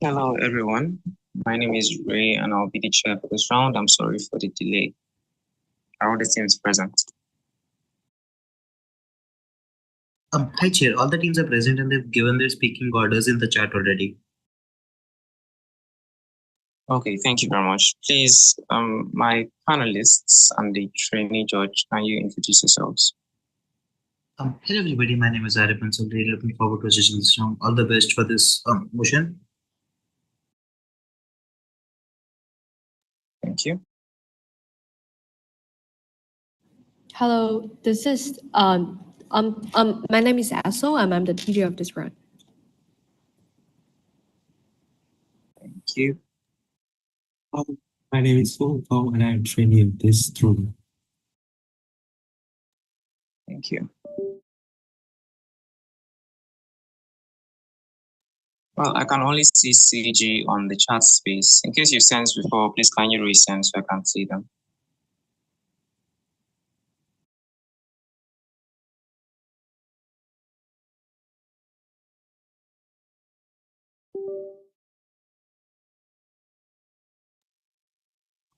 Hello, everyone. My name is Ray, and I'll be the chair for this round. I'm sorry for the delay. Are all the teams present? Hi, Chair. All the teams are present and they've given their speaking orders in the chat already. Okay, thank you very much. Please, my panelists and the trainee judge, can you introduce yourselves? Hello, everybody. My name is Aaryav, and so really looking forward to assisting this round. All the best for this motion. Thank you. Hello, this is my name is Ethel, and I'm the teacher of this round. Thank you. My name is Phong, and I'm trainee of this room. Thank you. Well, I can only see CG on the chat space. In case you sent before, please can you resend so I can see them?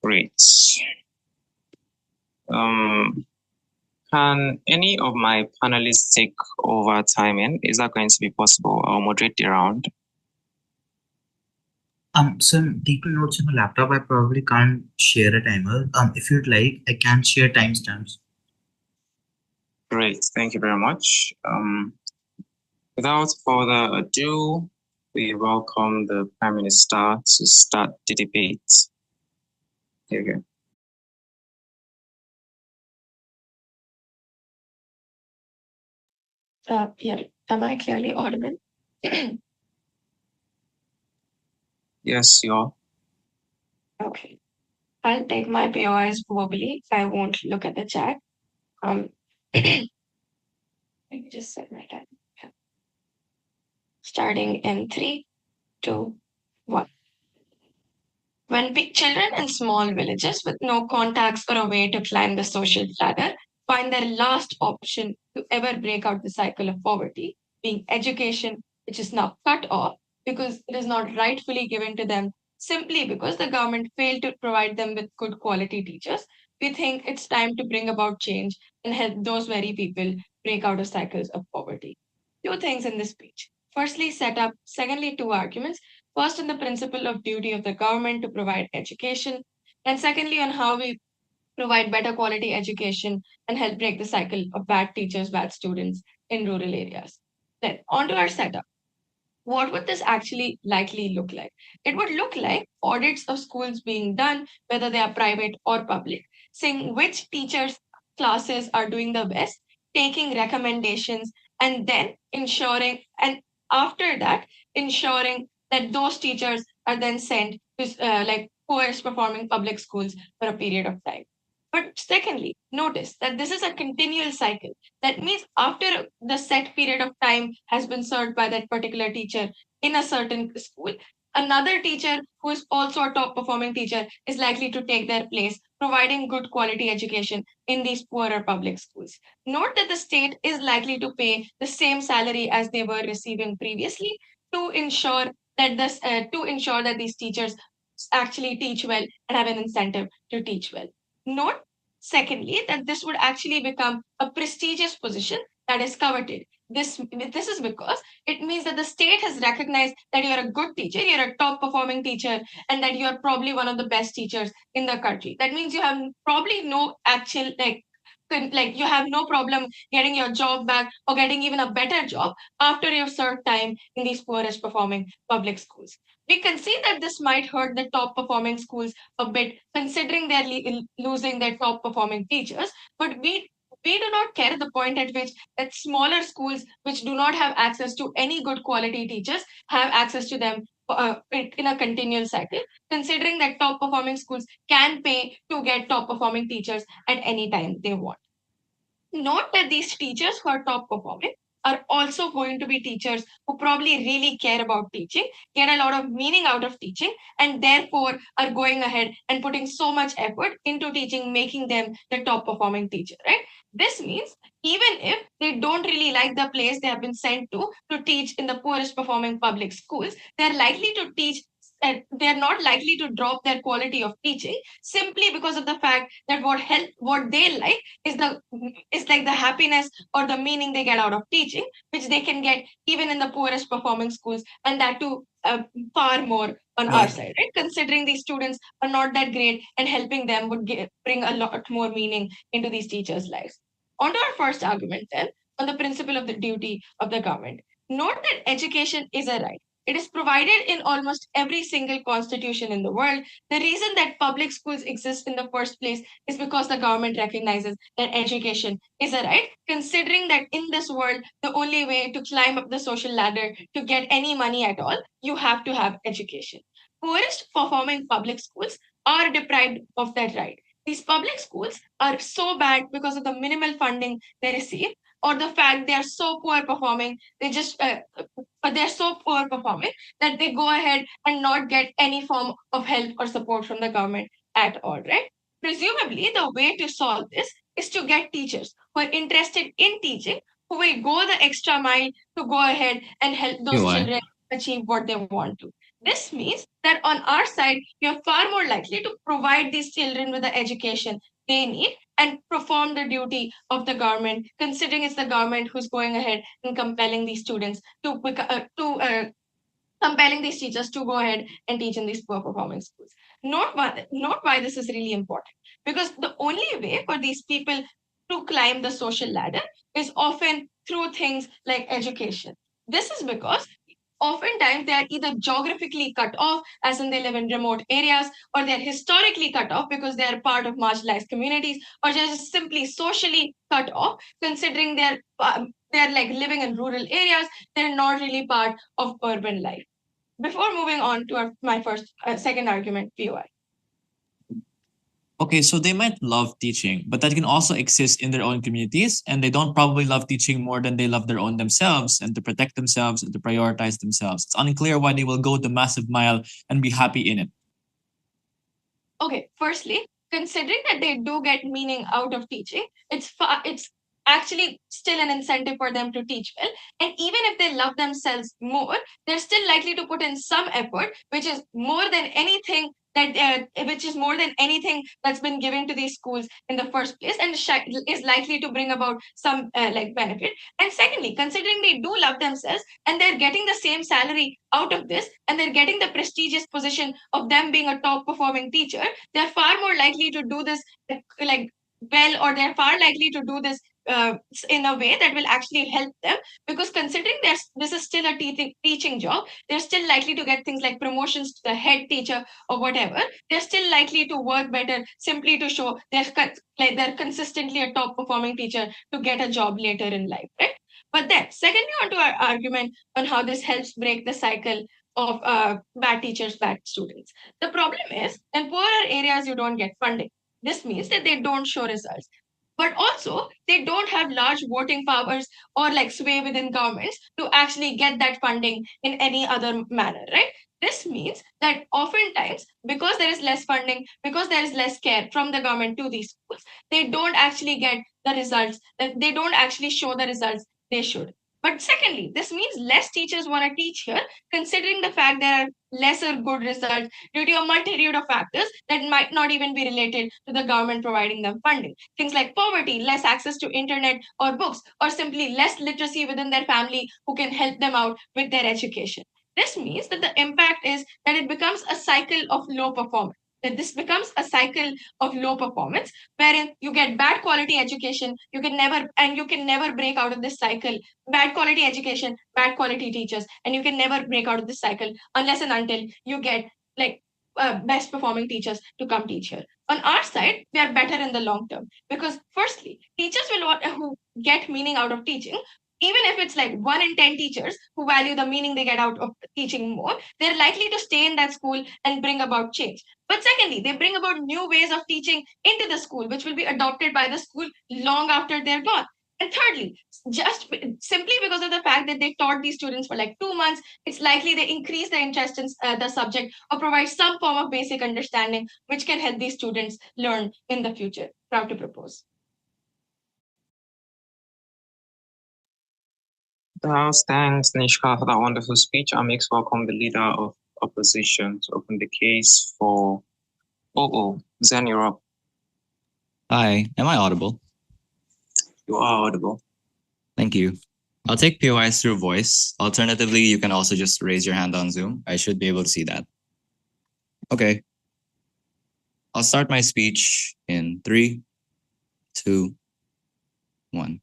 Great. Can any of my panelists take over timing? Is that going to be possible? I'll moderate the round. So I'm taking notes on my laptop. I probably can't share a timer. If you'd like, I can share timestamps. Great, thank you very much. Without further ado, we welcome the Prime Minister to start the debate. Here you go. Yeah, am I clearly audible? Yes, you are. Okay. I'll take my POIs verbally. I won't look at the chat. Let me just set my time. Yeah. Starting in 3, 2, 1. When big children in small villages with no contacts or a way to climb the social ladder find their last option to ever break out the cycle of poverty, being education, which is now cut off because it is not rightfully given to them simply because the government failed to provide them with good quality teachers, we think it's time to bring about change and help those very people break out of cycles of poverty. Two things in this speech. Firstly, set up, secondly, two arguments. First, on the principle of duty of the government to provide education, and secondly, on how we provide better quality education and help break the cycle of bad teachers, bad students in rural areas. Then, onto our setup. What would this actually likely look like? It would look like audits of schools being done, whether they are private or public, seeing which teachers' classes are doing the best, taking recommendations, and then ensuring, and after that, ensuring that those teachers are then sent to like poorest performing public schools for a period of time. But secondly, notice that this is a continual cycle. That means after the set period of time has been served by that particular teacher in a certain school, another teacher who is also a top performing teacher is likely to take their place, providing good quality education in these poorer public schools. Note that the state is likely to pay the same salary as they were receiving previously to ensure that these teachers actually teach well and have an incentive to teach well. Note, secondly, that this would actually become a prestigious position that is coveted. This is because it means that the state has recognized that you're a good teacher, you're a top performing teacher, and that you're probably one of the best teachers in the country. That means you have probably no actual like you have no problem getting your job back or getting even a better job after you've served time in these poorest performing public schools. We can see that this might hurt the top performing schools a bit, considering they're losing their top performing teachers. But we do not care the point at which that smaller schools which do not have access to any good quality teachers have access to them in a continual cycle, considering that top performing schools can pay to get top performing teachers at any time they want. Note that these teachers who are top performing are also going to be teachers who probably really care about teaching, get a lot of meaning out of teaching, and therefore are going ahead and putting so much effort into teaching, making them the top performing teacher, right? This means even if they don't really like the place they have been sent to teach in the poorest performing public schools, they're likely to teach. They're not likely to drop their quality of teaching simply because of the fact that what they like is like the happiness or the meaning they get out of teaching, which they can get even in the poorest performing schools, and that too far more on our side, right? Considering these students are not that great, and helping them would bring a lot more meaning into these teachers' lives. On to our first argument then, on the principle of the duty of the government. Note that education is a right. It is provided in almost every single constitution in the world. The reason that public schools exist in the first place is because the government recognizes that education is a right, considering that in this world, the only way to climb up the social ladder to get any money at all, you have to have education. Poorest performing public schools are deprived of that right. These public schools are so bad because of the minimal funding they receive, or the fact they are so poor performing, they're so poor performing that they go ahead and not get any form of help or support from the government at all, right? Presumably, the way to solve this is to get teachers who are interested in teaching, who will go the extra mile to go ahead and help those children achieve what they want to. This means that on our side, we are far more likely to provide these children with the education they need and perform the duty of the government, considering it's the government who's going ahead and compelling these students compelling these teachers to go ahead and teach in these poor performing schools. Not why this is really important, because the only way for these people to climb the social ladder is often through things like education. This is because oftentimes they are either geographically cut off, as in they live in remote areas, or they're historically cut off because they are part of marginalized communities, or they're just simply socially cut off, considering they're like living in rural areas, they're not really part of urban life. Before moving on to my second argument, POI. Okay, so they might love teaching, but that can also exist in their own communities, and they don't probably love teaching more than they love their own themselves and to protect themselves and to prioritize themselves. It's unclear why they will go the massive mile and be happy in it. Okay, firstly, considering that they do get meaning out of teaching, it's actually still an incentive for them to teach well. And even if they love themselves more, they're still likely to put in some effort, which is more than anything that's been given to these schools in the first place, and is likely to bring about some like benefit. And secondly, considering they do love themselves and they're getting the same salary out of this, and they're getting the prestigious position of them being a top performing teacher, they're far more likely to do this like well, or they're far likely to do this in a way that will actually help them, because considering this is still a teaching job, they're still likely to get things like promotions to the head teacher or whatever. They're still likely to work better simply to show they're consistently a top performing teacher to get a job later in life, right? But then, secondly, onto our argument on how this helps break the cycle of bad teachers, bad students. The problem is, in poorer areas, you don't get funding. This means that they don't show results. But also, they don't have large voting powers or like sway within governments to actually get that funding in any other manner, right? This means that oftentimes, because there is less funding, because there is less care from the government to these schools, they don't actually get the results, they don't actually show the results they should. But secondly, this means less teachers want to teach here, considering the fact there are lesser good results due to a multitude of factors that might not even be related to the government providing them funding. Things like poverty, less access to internet or books, or simply less literacy within their family who can help them out with their education. This means that the impact is that it becomes a cycle of low performance. That this becomes a cycle of low performance, wherein you get bad quality education, you can never break out of this cycle. Bad quality education, bad quality teachers, and you can never break out of this cycle unless and until you get like best performing teachers to come teach here. On our side, we are better in the long term, because firstly, teachers who get meaning out of teaching, even if it's like 1 in 10 teachers who value the meaning they get out of teaching more, they're likely to stay in that school and bring about change. But secondly, they bring about new ways of teaching into the school, which will be adopted by the school long after they're gone. And thirdly, just simply because of the fact that they taught these students for like 2 months, it's likely they increase their interest in the subject or provide some form of basic understanding, which can help these students learn in the future. Proud to propose. The House thanks Nishka for that wonderful speech and makes welcome the leader of opposition to open the case for Zen, you're up. Hi, am I audible? You are audible. Thank you. I'll take POIs through voice. Alternatively, you can also just raise your hand on Zoom. I should be able to see that. Okay. I'll start my speech in 3, 2, 1.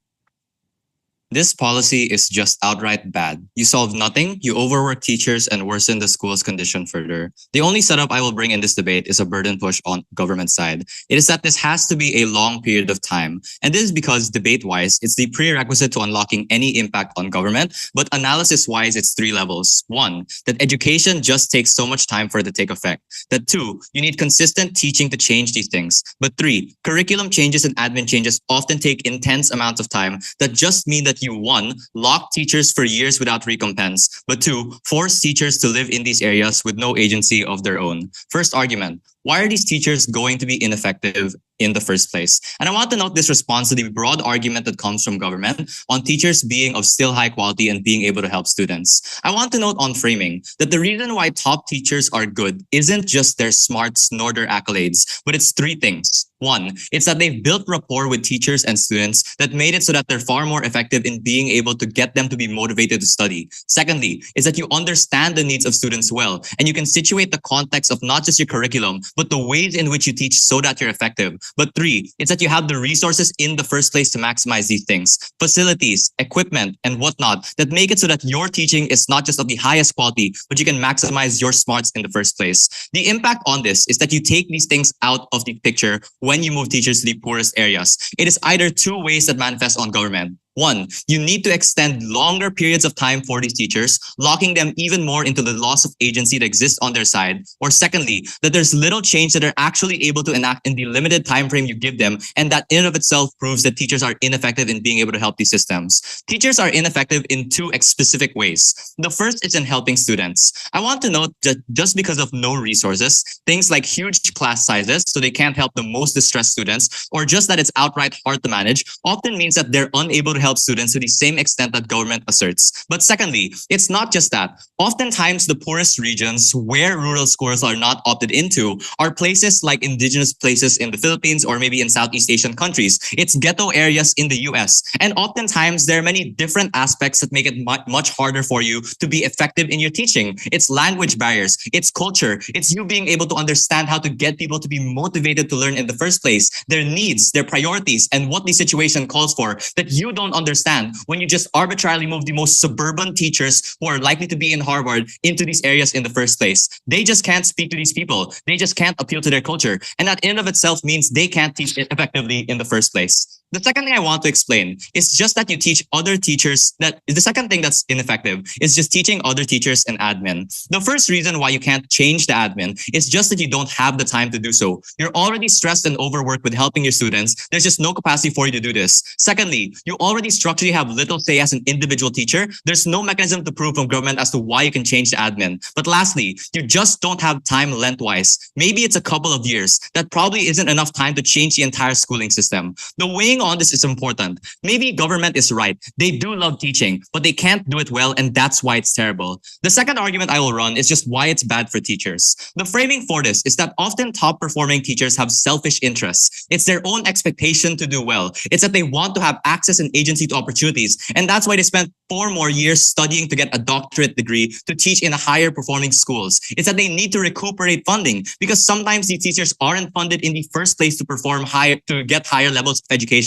This policy is just outright bad. You solve nothing, you overwork teachers and worsen the school's condition further. The only setup I will bring in this debate is a burden push on government side. It is that this has to be a long period of time. And this is because debate-wise, it's the prerequisite to unlocking any impact on government, but analysis-wise, it's 3 levels. 1, that education just takes so much time for it to take effect. That 2, you need consistent teaching to change these things. But 3, curriculum changes and admin changes often take intense amounts of time that just mean that you 1, lock teachers for years without recompense, but 2, force teachers to live in these areas with no agency of their own. First argument, why are these teachers going to be ineffective in the first place? And I want to note this response to the broad argument that comes from government on teachers being of still high quality and being able to help students. I want to note on framing that the reason why top teachers are good isn't just their smarts nor their accolades, but it's 3 things. 1, it's that they've built rapport with teachers and students that made it so that they're far more effective in being able to get them to be motivated to study. Secondly, is that you understand the needs of students well, and you can situate the context of not just your curriculum, but the ways in which you teach so that you're effective. But 3, it's that you have the resources in the first place to maximize these things, facilities, equipment, and whatnot that make it so that your teaching is not just of the highest quality, but you can maximize your smarts in the first place. The impact on this is that you take these things out of the picture when you move teachers to the poorest areas. It is either 2 ways that manifest on government. 1, you need to extend longer periods of time for these teachers, locking them even more into the loss of agency that exists on their side. Or secondly, that there's little change that they're actually able to enact in the limited time frame you give them, and that in and of itself proves that teachers are ineffective in being able to help these systems. Teachers are ineffective in 2 specific ways. The first is in helping students. I want to note that just because of no resources, things like huge class sizes, so they can't help the most distressed students, or just that it's outright hard to manage, often means that they're unable to help students to the same extent that government asserts. But secondly, it's not just that. Oftentimes, the poorest regions where rural schools are not opted into are places like indigenous places in the Philippines or maybe in Southeast Asian countries. It's ghetto areas in the US. And oftentimes, there are many different aspects that make it much harder for you to be effective in your teaching. It's language barriers, it's culture, it's you being able to understand how to get people to be motivated to learn in the first place, their needs, their priorities, and what the situation calls for that you don't understand when you just arbitrarily move the most suburban teachers who are likely to be in Harvard into these areas in the first place. They just can't speak to these people. They just can't appeal to their culture. And that in and of itself means they can't teach it effectively in the first place. The second thing I want to explain is just that you teach other teachers that the second thing that's ineffective is just teaching other teachers and admin. The first reason why you can't change the admin is just that you don't have the time to do so. You're already stressed and overworked with helping your students. There's just no capacity for you to do this. Secondly, you already structurally have little say as an individual teacher. There's no mechanism to prove from government as to why you can change the admin. But lastly, you just don't have time lengthwise. Maybe it's a couple of years. That probably isn't enough time to change the entire schooling system. The weighing on this is important. Maybe government is right. They do love teaching, but they can't do it well, and that's why it's terrible. The second argument I will run is just why it's bad for teachers. The framing for this is that often top performing teachers have selfish interests. It's their own expectation to do well. It's that they want to have access and agency to opportunities, and that's why they spent 4 more years studying to get a doctorate degree to teach in higher performing schools. It's that they need to recuperate funding because sometimes these teachers aren't funded in the first place to get higher levels of education.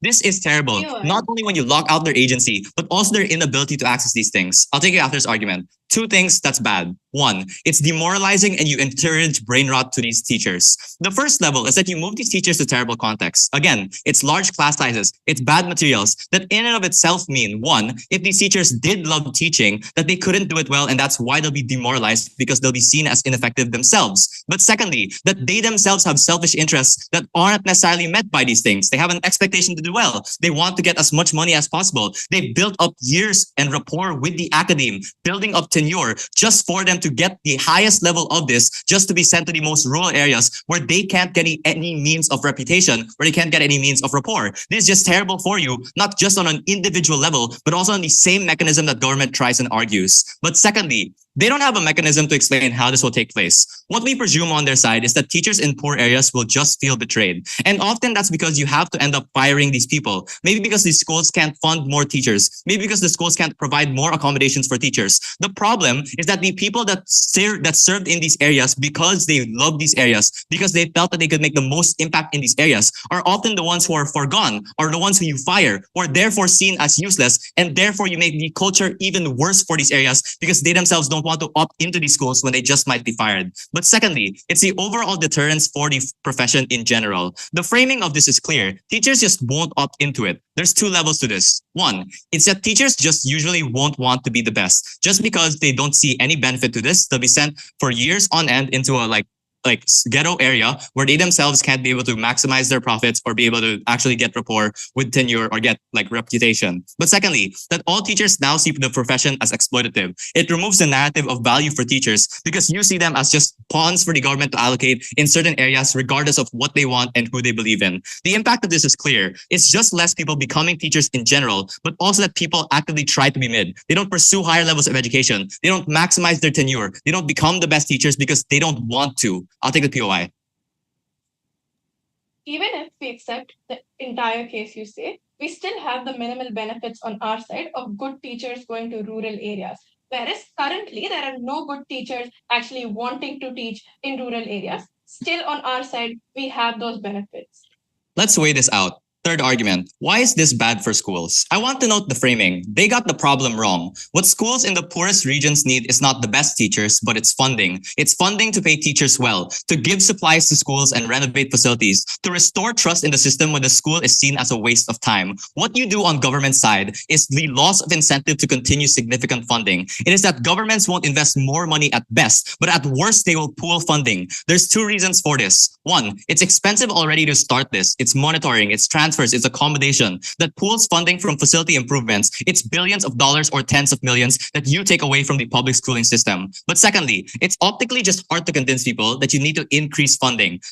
This is terrible, not only when you lock out their agency, but also their inability to access these things. I'll take you after this argument. 2 things that's bad. 1, it's demoralizing and you encourage brain rot to these teachers. The first level is that you move these teachers to terrible contexts. Again, it's large class sizes, it's bad materials that in and of itself mean, 1, if these teachers did love teaching, that they couldn't do it well and that's why they'll be demoralized because they'll be seen as ineffective themselves. But secondly, that they themselves have selfish interests that aren't necessarily met by these things. They have an expectation to do well. They want to get as much money as possible. They've built up years and rapport with the academe, building up to tenure just for them to get the highest level of this, just to be sent to the most rural areas where they can't get any means of reputation, where they can't get any means of rapport. This is just terrible for you, not just on an individual level, but also on the same mechanism that government tries and argues. But secondly, they don't have a mechanism to explain how this will take place. What we presume on their side is that teachers in poor areas will just feel betrayed. And often that's because you have to end up firing these people. Maybe because these schools can't fund more teachers. Maybe because the schools can't provide more accommodations for teachers. The problem is that the people that served in these areas because they love these areas, because they felt that they could make the most impact in these areas, are often the ones who are forgone, or the ones who you fire, or therefore seen as useless, and therefore you make the culture even worse for these areas because they themselves don't want to opt into these schools when they just might be fired. But secondly, it's the overall deterrence for the profession in general. The framing of this is clear. Teachers just won't opt into it. There's two levels to this. One, it's that teachers just usually won't want to be the best. Just because they don't see any benefit to this, they'll be sent for years on end into a like ghetto area where they themselves can't be able to maximize their profits or be able to actually get rapport with tenure or get like reputation. But secondly, that all teachers now see the profession as exploitative. It removes the narrative of value for teachers because you see them as just pawns for the government to allocate in certain areas regardless of what they want and who they believe in. The impact of this is clear. It's just less people becoming teachers in general, but also that people actively try to be mid. They don't pursue higher levels of education. They don't maximize their tenure. They don't become the best teachers because they don't want to. I'll take the POI. Even if we accept the entire case you say, we still have the minimal benefits on our side of good teachers going to rural areas. Whereas currently there are no good teachers actually wanting to teach in rural areas. Still on our side, we have those benefits. Let's weigh this out. Third argument, why is this bad for schools? I want to note the framing. They got the problem wrong. What schools in the poorest regions need is not the best teachers, but it's funding. It's funding to pay teachers well, to give supplies to schools and renovate facilities, to restore trust in the system when the school is seen as a waste of time. What you do on government side is the loss of incentive to continue significant funding. It is that governments won't invest more money at best, but at worst they will pool funding. There's two reasons for this. One, it's expensive already to start this. It's monitoring, it's transfers, it's accommodation that pools funding from facility improvements. It's billions of dollars or tens of millions that you take away from the public schooling system. But secondly, it's optically just hard to convince people that you need to increase funding. You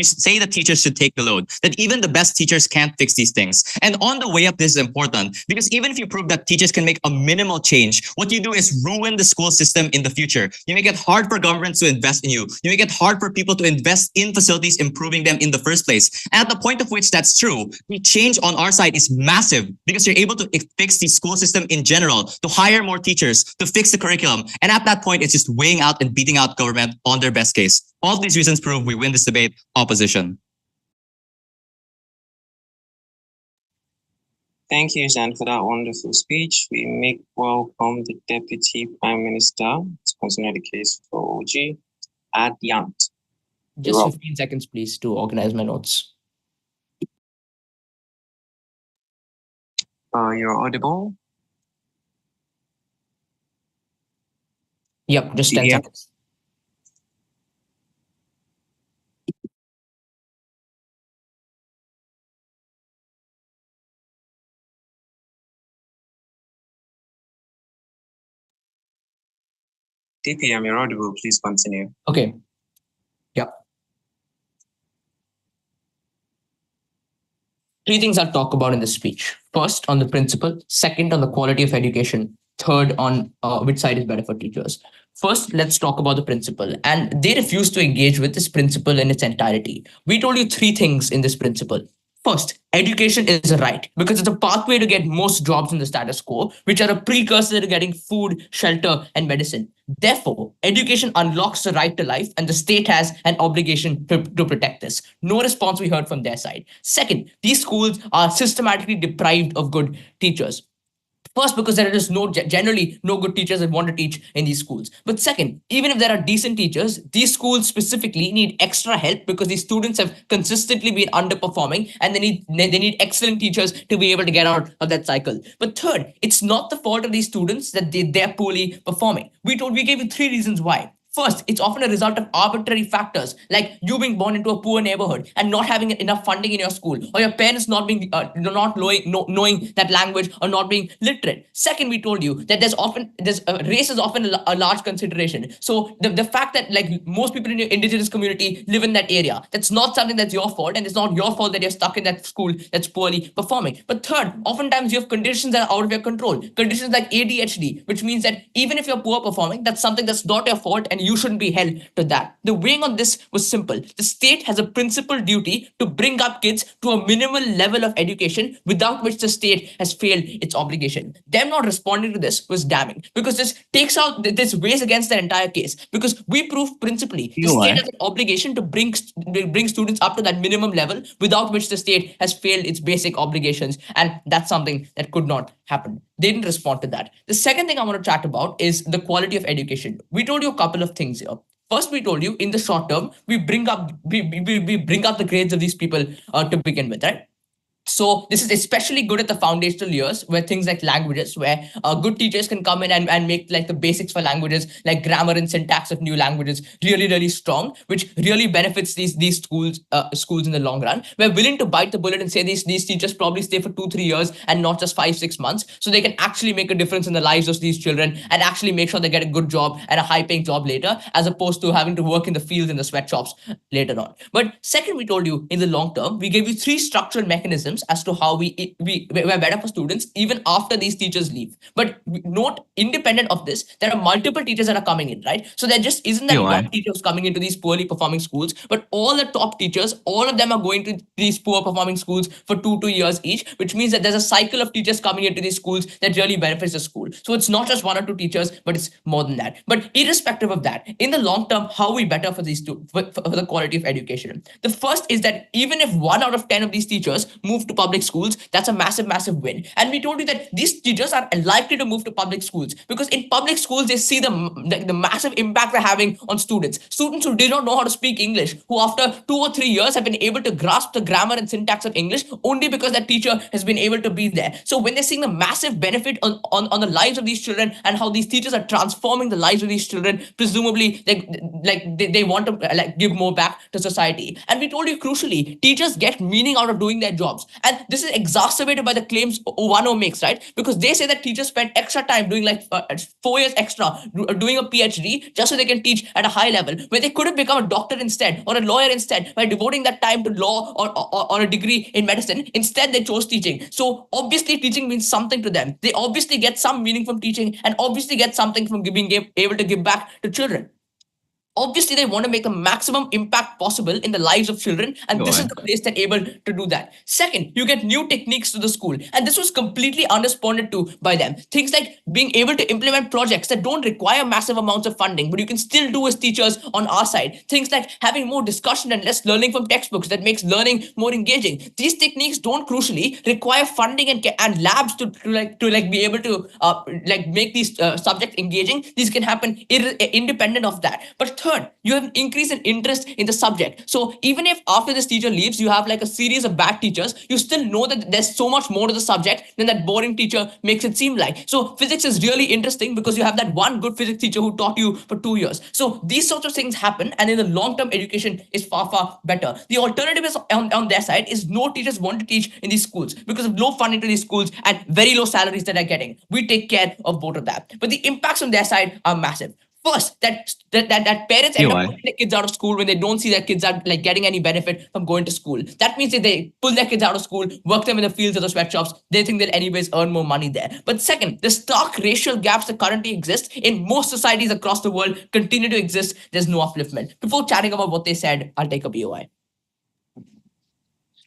say that teachers should take the load, that even the best teachers can't fix these things. And on the way up, this is important because even if you prove that teachers can make a minimal change, what you do is ruin the school system in the future. You make it hard for governments to invest in you. You make it hard for people to invest in facilities, improving them in the first place. And at the point of which that's true, the change on our side is massive because you're able to fix the school system in general, to hire more teachers, to fix the curriculum. And at that point, it's just weighing out and beating out government on their best case. All of these reasons prove we win this debate. Opposition. Thank you, Jan, for that wonderful speech. We make welcome the Deputy Prime Minister to consider the case for OG, Adyant. Just 15 seconds, please, to organize my notes. You're audible. Yep, just 10 seconds. DPM, you're audible. Please continue. Okay. Yep. Three things I'll talk about in this speech. First, on the principle. Second, on the quality of education. Third, on which side is better for teachers. First, let's talk about the principle. And they refuse to engage with this principle in its entirety. We told you three things in this principle. First, education is a right because it's a pathway to get most jobs in the status quo, which are a precursor to getting food, shelter, and medicine. Therefore, education unlocks the right to life, and the state has an obligation to protect this. No response we heard from their side. Second, these schools are systematically deprived of good teachers. First, because there is generally no good teachers that want to teach in these schools. But second, even if there are decent teachers, these schools specifically need extra help because these students have consistently been underperforming and they need excellent teachers to be able to get out of that cycle. But third, it's not the fault of these students that they're poorly performing. We gave you three reasons why. First, it's often a result of arbitrary factors like you being born into a poor neighborhood and not having enough funding in your school, or your parents not being knowing that language or not being literate. Second, we told you that race is often a large consideration. So the fact that like most people in your indigenous community live in that area, that's not something that's your fault, and it's not your fault that you're stuck in that school that's poorly performing. But third, oftentimes you have conditions that are out of your control, conditions like ADHD, which means that even if you're poor performing, that's something that's not your fault and you shouldn't be held to that. The weighing on this was simple. The state has a principal duty to bring up kids to a minimal level of education without which the state has failed its obligation. Them not responding to this was damning, because this weighs against the entire case, because we proved principally the state has an obligation to bring students up to that minimum level without which the state has failed its basic obligations, and that's something that could not happen. They didn't respond to that. The second thing I want to chat about is the quality of education. We told you a couple of things here. First, we told you in the short term, we bring up the grades of these people to begin with, right? So this is especially good at the foundational years, where things like languages, where good teachers can come in and make like the basics for languages, like grammar and syntax of new languages, really, really strong, which really benefits these schools in the long run. We're willing to bite the bullet and say these teachers probably stay for 2-3 years and not just 5-6 months, so they can actually make a difference in the lives of these children and actually make sure they get a good job and a high-paying job later, as opposed to having to work in the fields and the sweatshops later on. But second, we told you in the long term, we gave you 3 structural mechanisms as to how we're better for students even after these teachers leave. But note, independent of this, there are multiple teachers that are coming in, right? So there just isn't that one teacher who's coming into these poorly performing schools, but all the top teachers, all of them are going to these poor performing schools for 2 years each, which means that there's a cycle of teachers coming into these schools that really benefits the school. So it's not just 1 or 2 teachers, but it's more than that. But irrespective of that, in the long term, how are we better for these for the quality of education? The first is that even if 1 out of 10 of these teachers move to public schools, that's a massive win. And we told you that these teachers are likely to move to public schools because in public schools they see the massive impact they're having on students who did not know how to speak English, who after 2 or 3 years have been able to grasp the grammar and syntax of English only because that teacher has been able to be there. So when they're seeing the massive benefit on the lives of these children and how these teachers are transforming the lives of these children, presumably they want to give more back to society. And we told you crucially, teachers get meaning out of doing their jobs. And this is exacerbated by the claims Wano makes, right? Because they say that teachers spend extra time doing 4 years extra doing a PhD just so they can teach at a high level, where they could have become a doctor instead or a lawyer instead by devoting that time to law or a degree in medicine. Instead, they chose teaching. So obviously teaching means something to them. They obviously get some meaning from teaching and obviously get something from being able to give back to children. Obviously, they want to make the maximum impact possible in the lives of children, and this is the place they're able to do that. Second, you get new techniques to the school, and this was completely unresponded to by them. Things like being able to implement projects that don't require massive amounts of funding, but you can still do as teachers on our side. Things like having more discussion and less learning from textbooks that makes learning more engaging. These techniques don't crucially require funding and labs to be able to make these subjects engaging. These can happen independent of that. But third, you have an increase in interest in the subject. So even if after this teacher leaves, you have like a series of bad teachers, you still know that there's so much more to the subject than that boring teacher makes it seem like. So physics is really interesting because you have that one good physics teacher who taught you for 2 years. So these sorts of things happen, and in the long-term, education is far better. The alternative is on their side is no teachers want to teach in these schools because of low funding to these schools and very low salaries that they're getting. We take care of both of that. But the impacts on their side are massive. First, that parents end up pulling their kids out of school when they don't see their kids are getting any benefit from going to school. That means that they pull their kids out of school, work them in the fields or the sweatshops. They think they'll anyways earn more money there. But second, the stark racial gaps that currently exist in most societies across the world continue to exist. There's no upliftment. Before chatting about what they said, I'll take a BOI.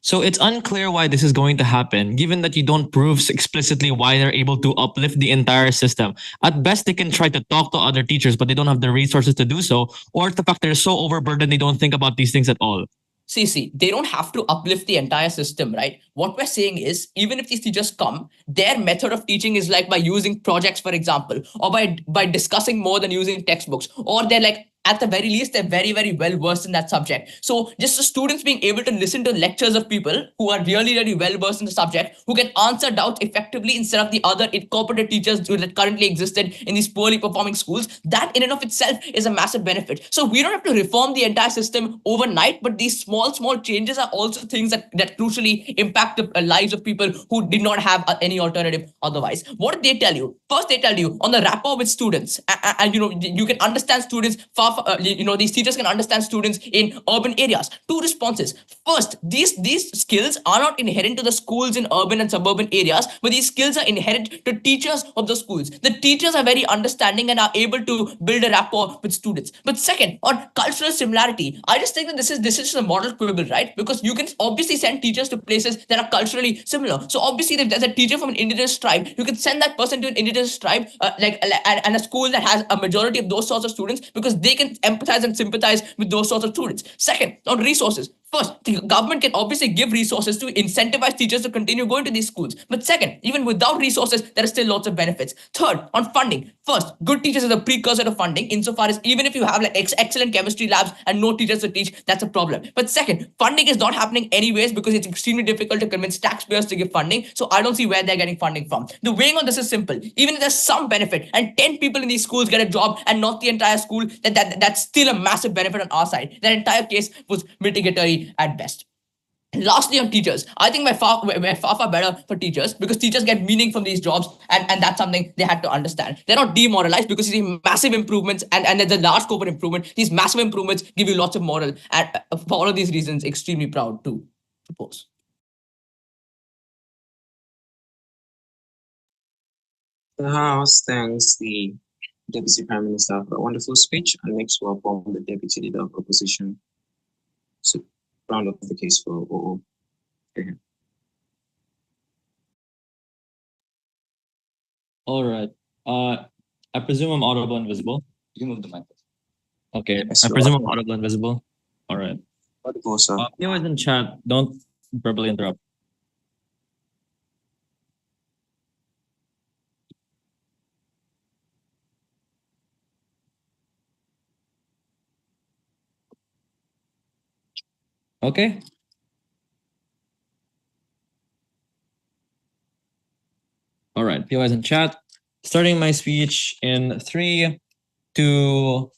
So it's unclear why this is going to happen, given that you don't prove explicitly why they're able to uplift the entire system. At best, they can try to talk to other teachers, but they don't have the resources to do so, or the fact they're so overburdened they don't think about these things at all. See, they don't have to uplift the entire system, right? What we're saying is, even if these teachers come, their method of teaching is like by using projects, for example, or by discussing more than using textbooks, or they're like at the very least, they're very, very well versed in that subject. So just the students being able to listen to lectures of people who are really, really well versed in the subject, who can answer doubts effectively instead of the other incompetent teachers that currently existed in these poorly performing schools, that in and of itself is a massive benefit. So we don't have to reform the entire system overnight, but these small, small changes are also things that crucially impact the lives of people who did not have any alternative otherwise. What did they tell you? First, they tell you on the rapport with students, and you can understand students these teachers can understand students in urban areas. Two responses. First, these skills are not inherent to the schools in urban and suburban areas, but these skills are inherent to teachers of the schools. The teachers are very understanding and are able to build a rapport with students. But second, on cultural similarity, I just think that this is just a model quibble, right? Because you can obviously send teachers to places that are culturally similar. So obviously, if there's a teacher from an indigenous tribe, you can send that person to an indigenous tribe, and a school that has a majority of those sorts of students, because they can empathize and sympathize with those sorts of students. Second, on resources. First, the government can obviously give resources to incentivize teachers to continue going to these schools. But second, even without resources, there are still lots of benefits. Third, on funding. First, good teachers is a precursor to funding, insofar as even if you have excellent chemistry labs and no teachers to teach, that's a problem. But second, funding is not happening anyways because it's extremely difficult to convince taxpayers to give funding. So I don't see where they're getting funding from. The weighing on this is simple. Even if there's some benefit and 10 people in these schools get a job and not the entire school, that's still a massive benefit on our side. That entire case was mitigatory at best. Lastly, on teachers, I think we're far better for teachers because teachers get meaning from these jobs, and that's something they had to understand. They're not demoralized because you see massive improvements, and there's a large scope of improvement. These massive improvements give you lots of moral, and for all of these reasons, extremely proud to propose. The House thanks the Deputy Prime Minister for a wonderful speech and makes welcome the Deputy Leader of Opposition. So, round up the case for OO. All right. I presume I'm audible and visible. You move the mic. Okay. Yes, I you presume are. I'm audible and visible. All right. Audible, sir. Anyone in chat, don't verbally interrupt. Okay. All right. POIs in chat. Starting my speech in 3, 2,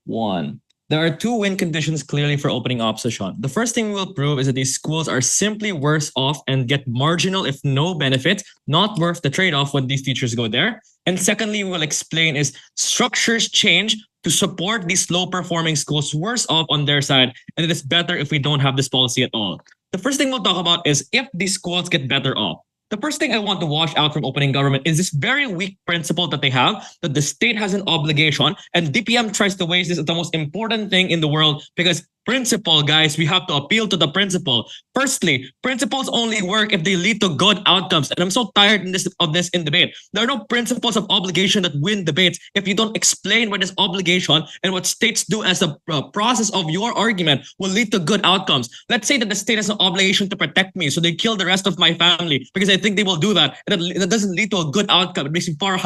1. There are two win conditions clearly for opening opposition. The first thing we will prove is that these schools are simply worse off and get marginal, if no benefit, not worth the trade-off when these teachers go there. And secondly, we will explain is structures change to support these low-performing schools worse off on their side, and it is better if we don't have this policy at all. The first thing we'll talk about is if these schools get better off. The first thing I want to wash out from opening government is this very weak principle that they have, that the state has an obligation, and DPM tries to waste this as the most important thing in the world because principle, guys, we have to appeal to the principle. Firstly, principles only work if they lead to good outcomes. And I'm so tired of this in debate. There are no principles of obligation that win debates if you don't explain what is obligation and what states do as a process of your argument will lead to good outcomes. Let's say that the state has an obligation to protect me, so they kill the rest of my family because I think they will do that. And that doesn't lead to a good outcome. It makes me far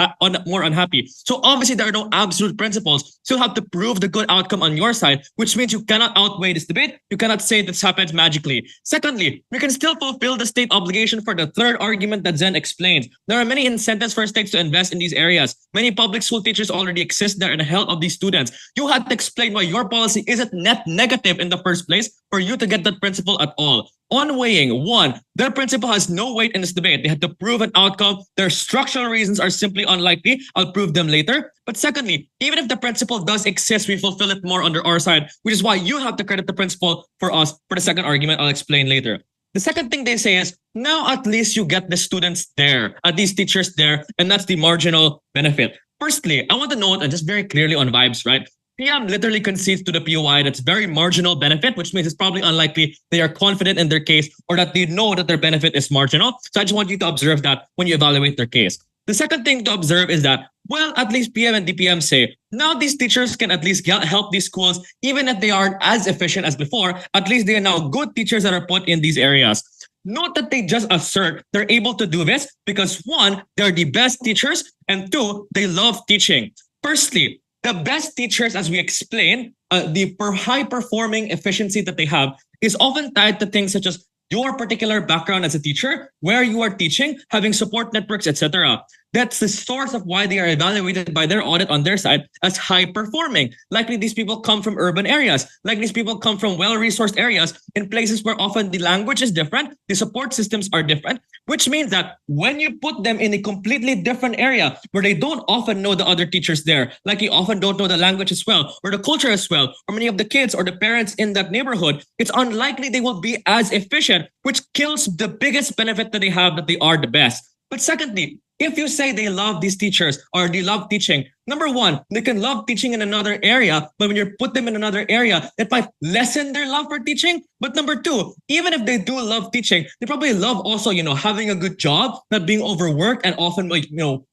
more unhappy. So obviously there are no absolute principles. So you'll have to prove the good outcome on your side, which means you cannot outweigh this debate. You cannot say this happens magically. Secondly, we can still fulfill the state obligation for the third argument that Zen explains. There are many incentives for states to invest in these areas. Many public school teachers already exist there in the help of these students. You had to explain why your policy isn't net negative in the first place for you to get that principle at all. On weighing, one, their principle has no weight in this debate. They had to prove an outcome. Their structural reasons are simply unlikely. I'll prove them later. But secondly, even if the principle does exist, we fulfill it more under our side, which is why you have to credit the principle for us for the second argument I'll explain later. The second thing they say is, now at least you get the students there, at least teachers there, and that's the marginal benefit. Firstly, I want to note, and just very clearly on vibes, right? PM literally concedes to the POI that's very marginal benefit, which means it's probably unlikely they are confident in their case or that they know that their benefit is marginal. So I just want you to observe that when you evaluate their case. The second thing to observe is that, well, at least PM and DPM say, now these teachers can at least help these schools, even if they aren't as efficient as before, at least they are now good teachers that are put in these areas. Note that they just assert they're able to do this because one, they're the best teachers, and two, they love teaching. Firstly, the best teachers, as we explained, the high performing efficiency that they have is often tied to things such as your particular background as a teacher, where you are teaching, having support networks, etc. That's the source of why they are evaluated by their audit on their side as high performing. Likely these people come from urban areas. Likely these people come from well-resourced areas in places where often the language is different, the support systems are different, which means that when you put them in a completely different area where they don't often know the other teachers there, like you often don't know the language as well, or the culture as well, or many of the kids or the parents in that neighborhood, it's unlikely they will be as efficient, which kills the biggest benefit that they have, that they are the best. But secondly, if you say they love these teachers or they love teaching, number one, they can love teaching in another area, but when you put them in another area, that might lessen their love for teaching. But number two, even if they do love teaching, they probably love also, having a good job, not being overworked and often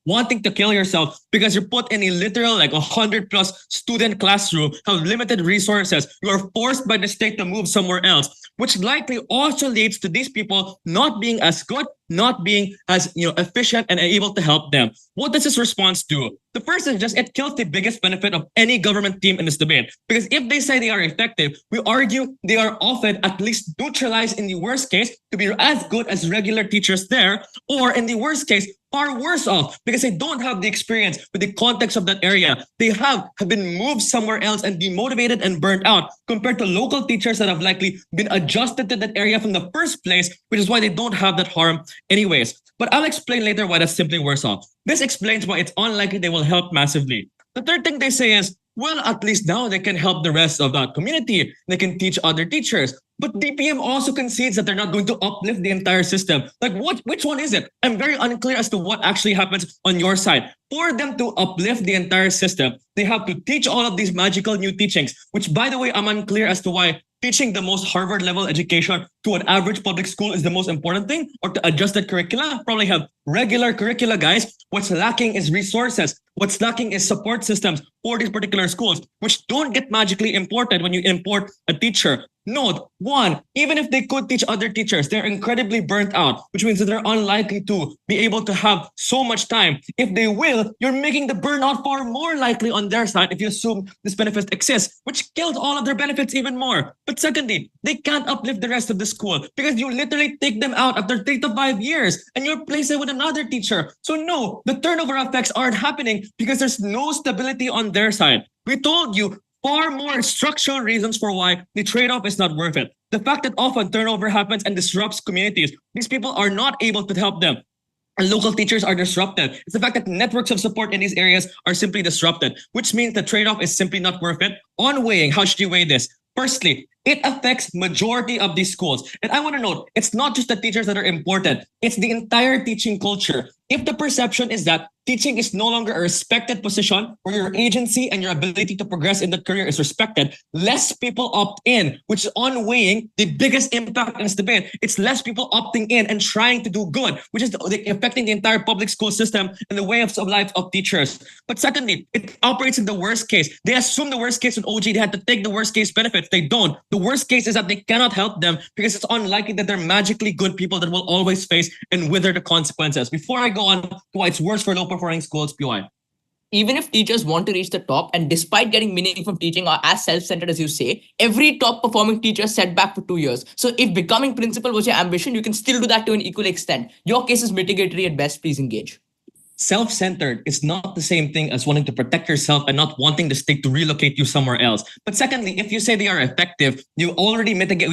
wanting to kill yourself because you're put in a literal 100+ student classroom, have limited resources. You are forced by the state to move somewhere else, which likely also leads to these people not being as good, not being as efficient and able to help them. What does this response do? The first is just it kills the biggest benefit of any government team in this debate. Because if they say they are effective, we argue they are often at least neutralized in the worst case to be as good as regular teachers there, or in the worst case, far worse off because they don't have the experience with the context of that area. They have been moved somewhere else and demotivated and burnt out compared to local teachers that have likely been adjusted to that area from the first place, which is why they don't have that harm anyways. But I'll explain later why that's simply worse off. This explains why it's unlikely they will help massively. The third thing they say is, well, at least now they can help the rest of that community. They can teach other teachers. But DPM also concedes that they're not going to uplift the entire system. Which one is it? I'm very unclear as to what actually happens on your side. For them to uplift the entire system, they have to teach all of these magical new teachings, which, by the way, I'm unclear as to why teaching the most Harvard level education to an average public school is the most important thing, or to adjusted curricula. Probably have regular curricula, guys. What's lacking is resources. What's lacking is support systems for these particular schools, which don't get magically imported when you import a teacher. Note, one, even if they could teach other teachers, they're incredibly burnt out, which means that they're unlikely to be able to have so much time. If they will, you're making the burnout far more likely on their side if you assume this benefit exists, which kills all of their benefits even more. But secondly, they can't uplift the rest of the school because you literally take them out after 3 to 5 years and you replace it with another teacher. So no, the turnover effects aren't happening because there's no stability on their side. We told you far more structural reasons for why the trade-off is not worth it. The fact that often turnover happens and disrupts communities. These people are not able to help them. And local teachers are disrupted. It's the fact that networks of support in these areas are simply disrupted, which means the trade-off is simply not worth it. On weighing, how should you weigh this? Firstly, it affects majority of these schools. And I want to note, it's not just the teachers that are important. It's the entire teaching culture. If the perception is that teaching is no longer a respected position where your agency and your ability to progress in that career is respected, less people opt in, which is on weighing the biggest impact in this debate. It's less people opting in and trying to do good, which is affecting the entire public school system and the way of life of teachers. But secondly, it operates in the worst case. They assume the worst case with OG. They had to take the worst case benefits. They don't. The worst case is that they cannot help them because it's unlikely that they're magically good people that will always face and wither the consequences. Before I go on to why it's worse for low-performing schools, PY. Even if teachers want to reach the top, and despite getting meaning from teaching are as self-centered as you say, every top-performing teacher is set back for 2 years. So if becoming principal was your ambition, you can still do that to an equal extent. Your case is mitigatory at best. Please engage. Self-centered is not the same thing as wanting to protect yourself and not wanting the state to relocate you somewhere else. But secondly, if you say they are effective, we already mitigate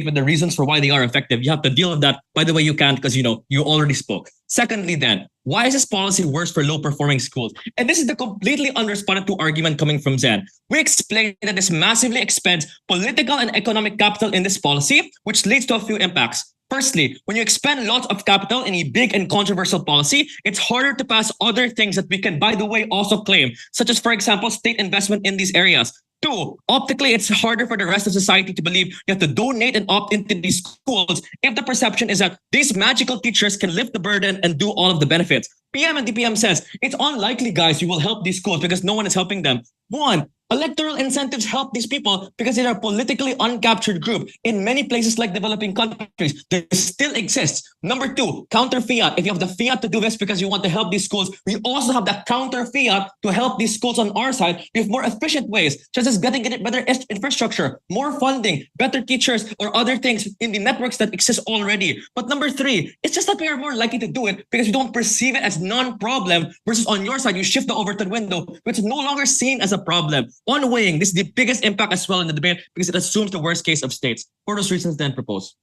with the reasons for why they are effective. You have to deal with that. By the way, you can't because you already spoke. Secondly, then, why is this policy worse for low-performing schools? And this is the completely unresponded to argument coming from Zen. We explained that this massively expends political and economic capital in this policy, which leads to a few impacts. Firstly, when you expend lots of capital in a big and controversial policy, it's harder to pass other things that we can, by the way, also claim, such as, for example, state investment in these areas. Two, optically, it's harder for the rest of society to believe you have to donate and opt into these schools if the perception is that these magical teachers can lift the burden and do all of the benefits. PM and DPM says, it's unlikely, guys, you will help these schools because no one is helping them. One, Electoral incentives help these people because they are a politically uncaptured group. In many places like developing countries, there still exists. Number two, counter fiat. If you have the fiat to do this because you want to help these schools, we also have that counter fiat to help these schools on our side. We have more efficient ways, such as getting better infrastructure, more funding, better teachers, or other things in the networks that exist already. But number three, it's just that we are more likely to do it because we don't perceive it as non-problem versus on your side, you shift the Overton window, which is no longer seen as a problem. On weighing, this is the biggest impact as well in the debate because it assumes the worst case of states. For those reasons, then propose.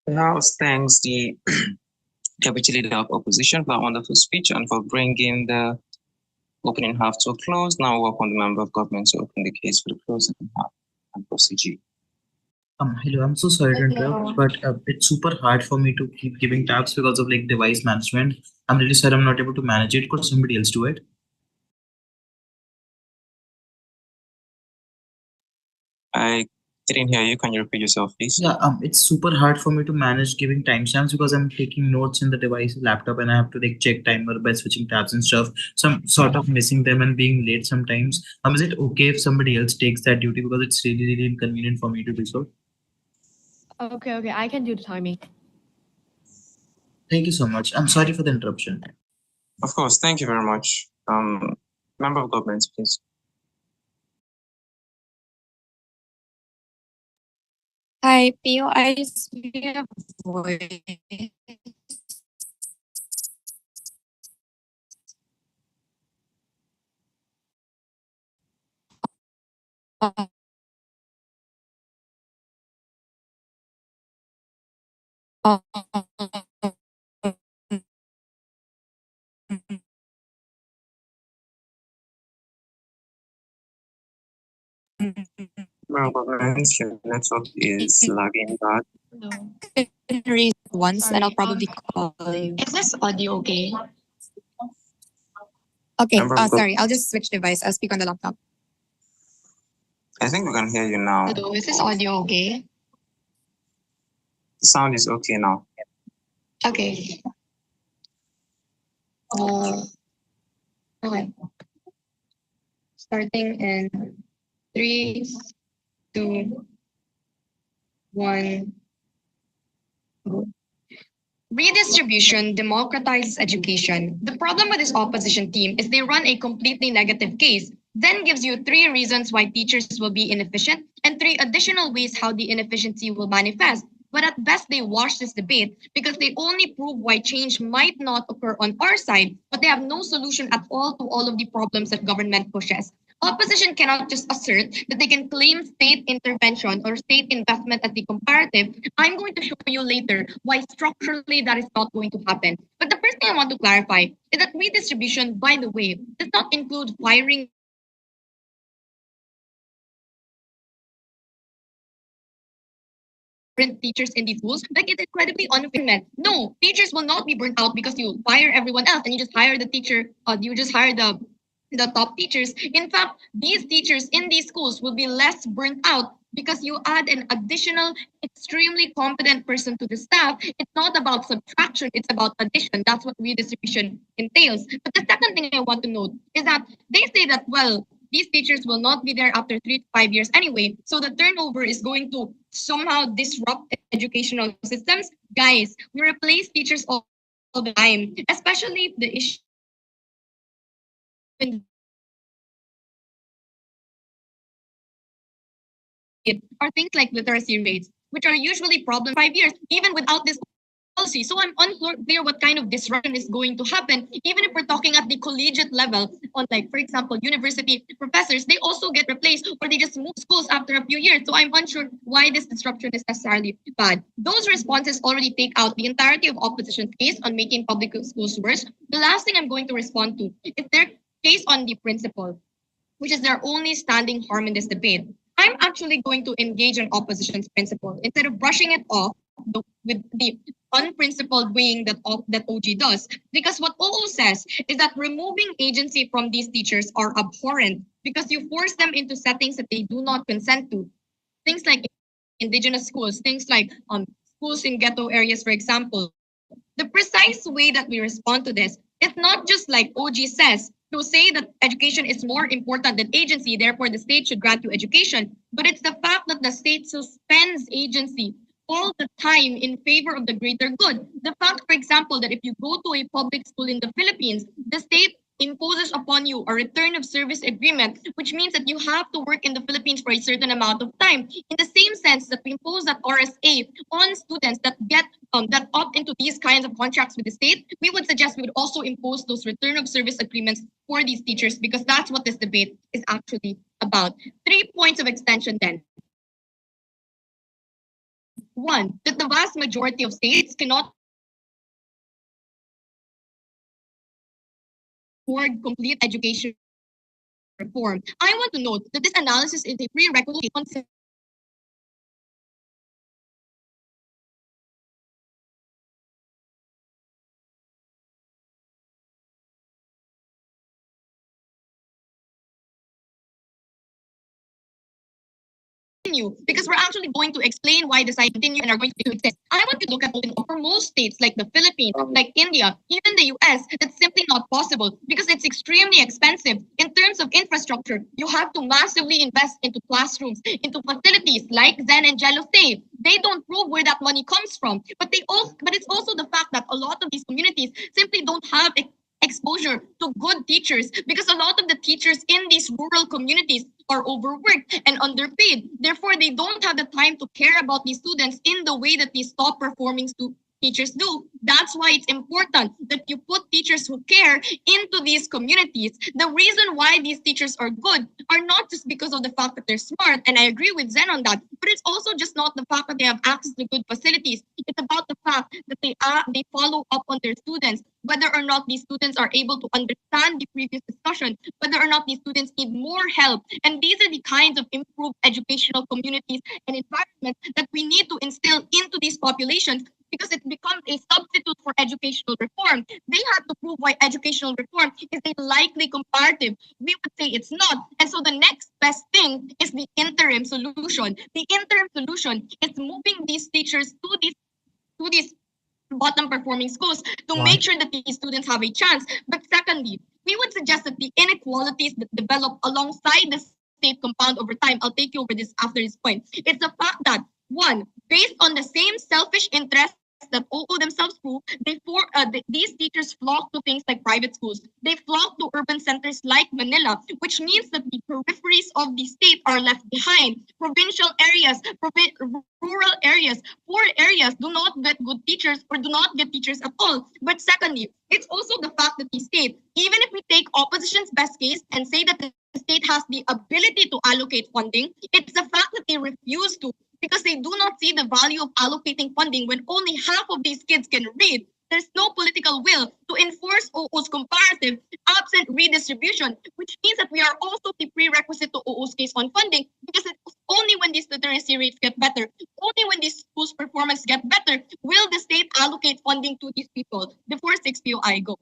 Now, thanks the Deputy Leader of Opposition for that wonderful speech and for bringing the opening half to a close. Now, welcome the Member of Government to open the case for the closing half and proceed. Hello, I'm so sorry to interrupt, but it's super hard for me to keep giving tabs because of like device management. I'm really sorry I'm not able to manage it. Could somebody else do it? I didn't hear you. Can you repeat yourself, please? Yeah, it's super hard for me to manage giving timestamps because I'm taking notes in the device laptop and I have to like check timer by switching tabs and stuff. So I'm sort of missing them and being late sometimes. Is it okay if somebody else takes that duty because it's really, really inconvenient for me to do so? Okay, I can do the timing. Thank you so much. I'm sorry for the interruption. Of course, thank you very much. Member of Government, please. Hi, POI's voice. Government, your network is lagging bad. No. Raise once and I'll probably call you. Is this audio okay? Okay, Remember, sorry, I'll just switch device. I'll speak on the laptop. I think we can hear you now. Hello, is this audio okay? The sound is okay now. Okay. Okay. Starting in 3, 2, 1. Redistribution democratizes education. The problem with this opposition team is they run a completely negative case, then gives you 3 reasons why teachers will be inefficient and 3 additional ways how the inefficiency will manifest. But at best, they wash this debate because they only prove why change might not occur on our side, but they have no solution at all to all of the problems that government pushes. Opposition cannot just assert that they can claim state intervention or state investment as the comparative. I'm going to show you later why structurally that is not going to happen. But the first thing I want to clarify is that redistribution, by the way, does not include firing teachers in these schools. Like, it's incredibly unfair. No, teachers will not be burnt out because you fire everyone else and you just hire the teacher, you just hire the top teachers. In fact, these teachers in these schools will be less burnt out because you add an additional extremely competent person to the staff. It's not about subtraction, it's about addition. That's what redistribution entails. But the second thing I want to note is that they say that, well, these teachers will not be there after 3 to 5 years anyway. So the turnover is going to somehow disrupt educational systems. Guys, we replace teachers all the time, especially the issue are things like literacy rates, which are usually problem 5 years, even without this policy. So I'm unclear what kind of disruption is going to happen, even if we're talking at the collegiate level on, like, for example, university professors, they also get replaced or they just move schools after a few years. So I'm unsure why this disruption is necessarily bad. Those responses already take out the entirety of opposition's case on making public schools worse. The last thing I'm going to respond to is their case on the principle, which is their only standing harm in this debate. I'm actually going to engage in opposition's principle instead of brushing it off with the unprincipled weighing that OG does. Because what OO says is that removing agency from these teachers are abhorrent because you force them into settings that they do not consent to. Things like indigenous schools, things like schools in ghetto areas, for example. The precise way that we respond to this It's not just like OG says, to say that education is more important than agency, therefore the state should grant you education. But it's the fact that the state suspends agency all the time in favor of the greater good. The fact, for example, that if you go to a public school in the Philippines, the state imposes upon you a return of service agreement, which means that you have to work in the Philippines for a certain amount of time. In the same sense that we impose that RSA on students that get that opt into these kinds of contracts with the state, we would suggest we would also impose those return of service agreements for these teachers, because that's what this debate is actually about. 3 points of extension then. One, that the vast majority of states cannot afford complete education reform. I want to note that this analysis is a prerequisite on because we're actually going to explain why the site continue and are going to exist. I want to look at for most states like the Philippines, like India, even the US, that's simply not possible because it's extremely expensive. In terms of infrastructure, you have to massively invest into classrooms, into facilities like Zen and Gelo say. They don't prove where that money comes from, but it's also the fact that a lot of these communities simply don't have exposure to good teachers because a lot of the teachers in these rural communities are overworked and underpaid. Therefore, they don't have the time to care about these students in the way that these top performing teachers do. That's why it's important that you put teachers who care into these communities. The reason why these teachers are good are not just because of the fact that they're smart, and I agree with Zen on that, but it's also just not the fact that they have access to good facilities. It's about the fact that they follow up on their students, whether or not these students are able to understand the previous discussion, whether or not these students need more help. And these are the kinds of improved educational communities and environments that we need to instill into these populations, because it becomes a substitute for educational reform. They have to prove why educational reform is a likely comparative. We would say it's not. And so the next best thing is the interim solution. The interim solution is moving these teachers to these bottom performing schools to make sure that these students have a chance. But secondly, we would suggest that the inequalities that develop alongside the state compound over time. I'll take you over this after this point. It's the fact that, one, based on the same selfish interests that OO themselves prove, these teachers flock to things like private schools. They flock to urban centers like Manila, which means that the peripheries of the state are left behind. Provincial areas, rural areas, poor areas do not get good teachers or do not get teachers at all. But secondly, it's also the fact that the state, even if we take opposition's best case and say that the state has the ability to allocate funding, it's the fact that they refuse to, because they do not see the value of allocating funding when only half of these kids can read. There's no political will to enforce OO's comparative absent redistribution, which means that we are also the prerequisite to OO's case on funding, because it's only when these literacy rates get better, only when these schools' performance get better, will the state allocate funding to these people. Before 6 POI, go.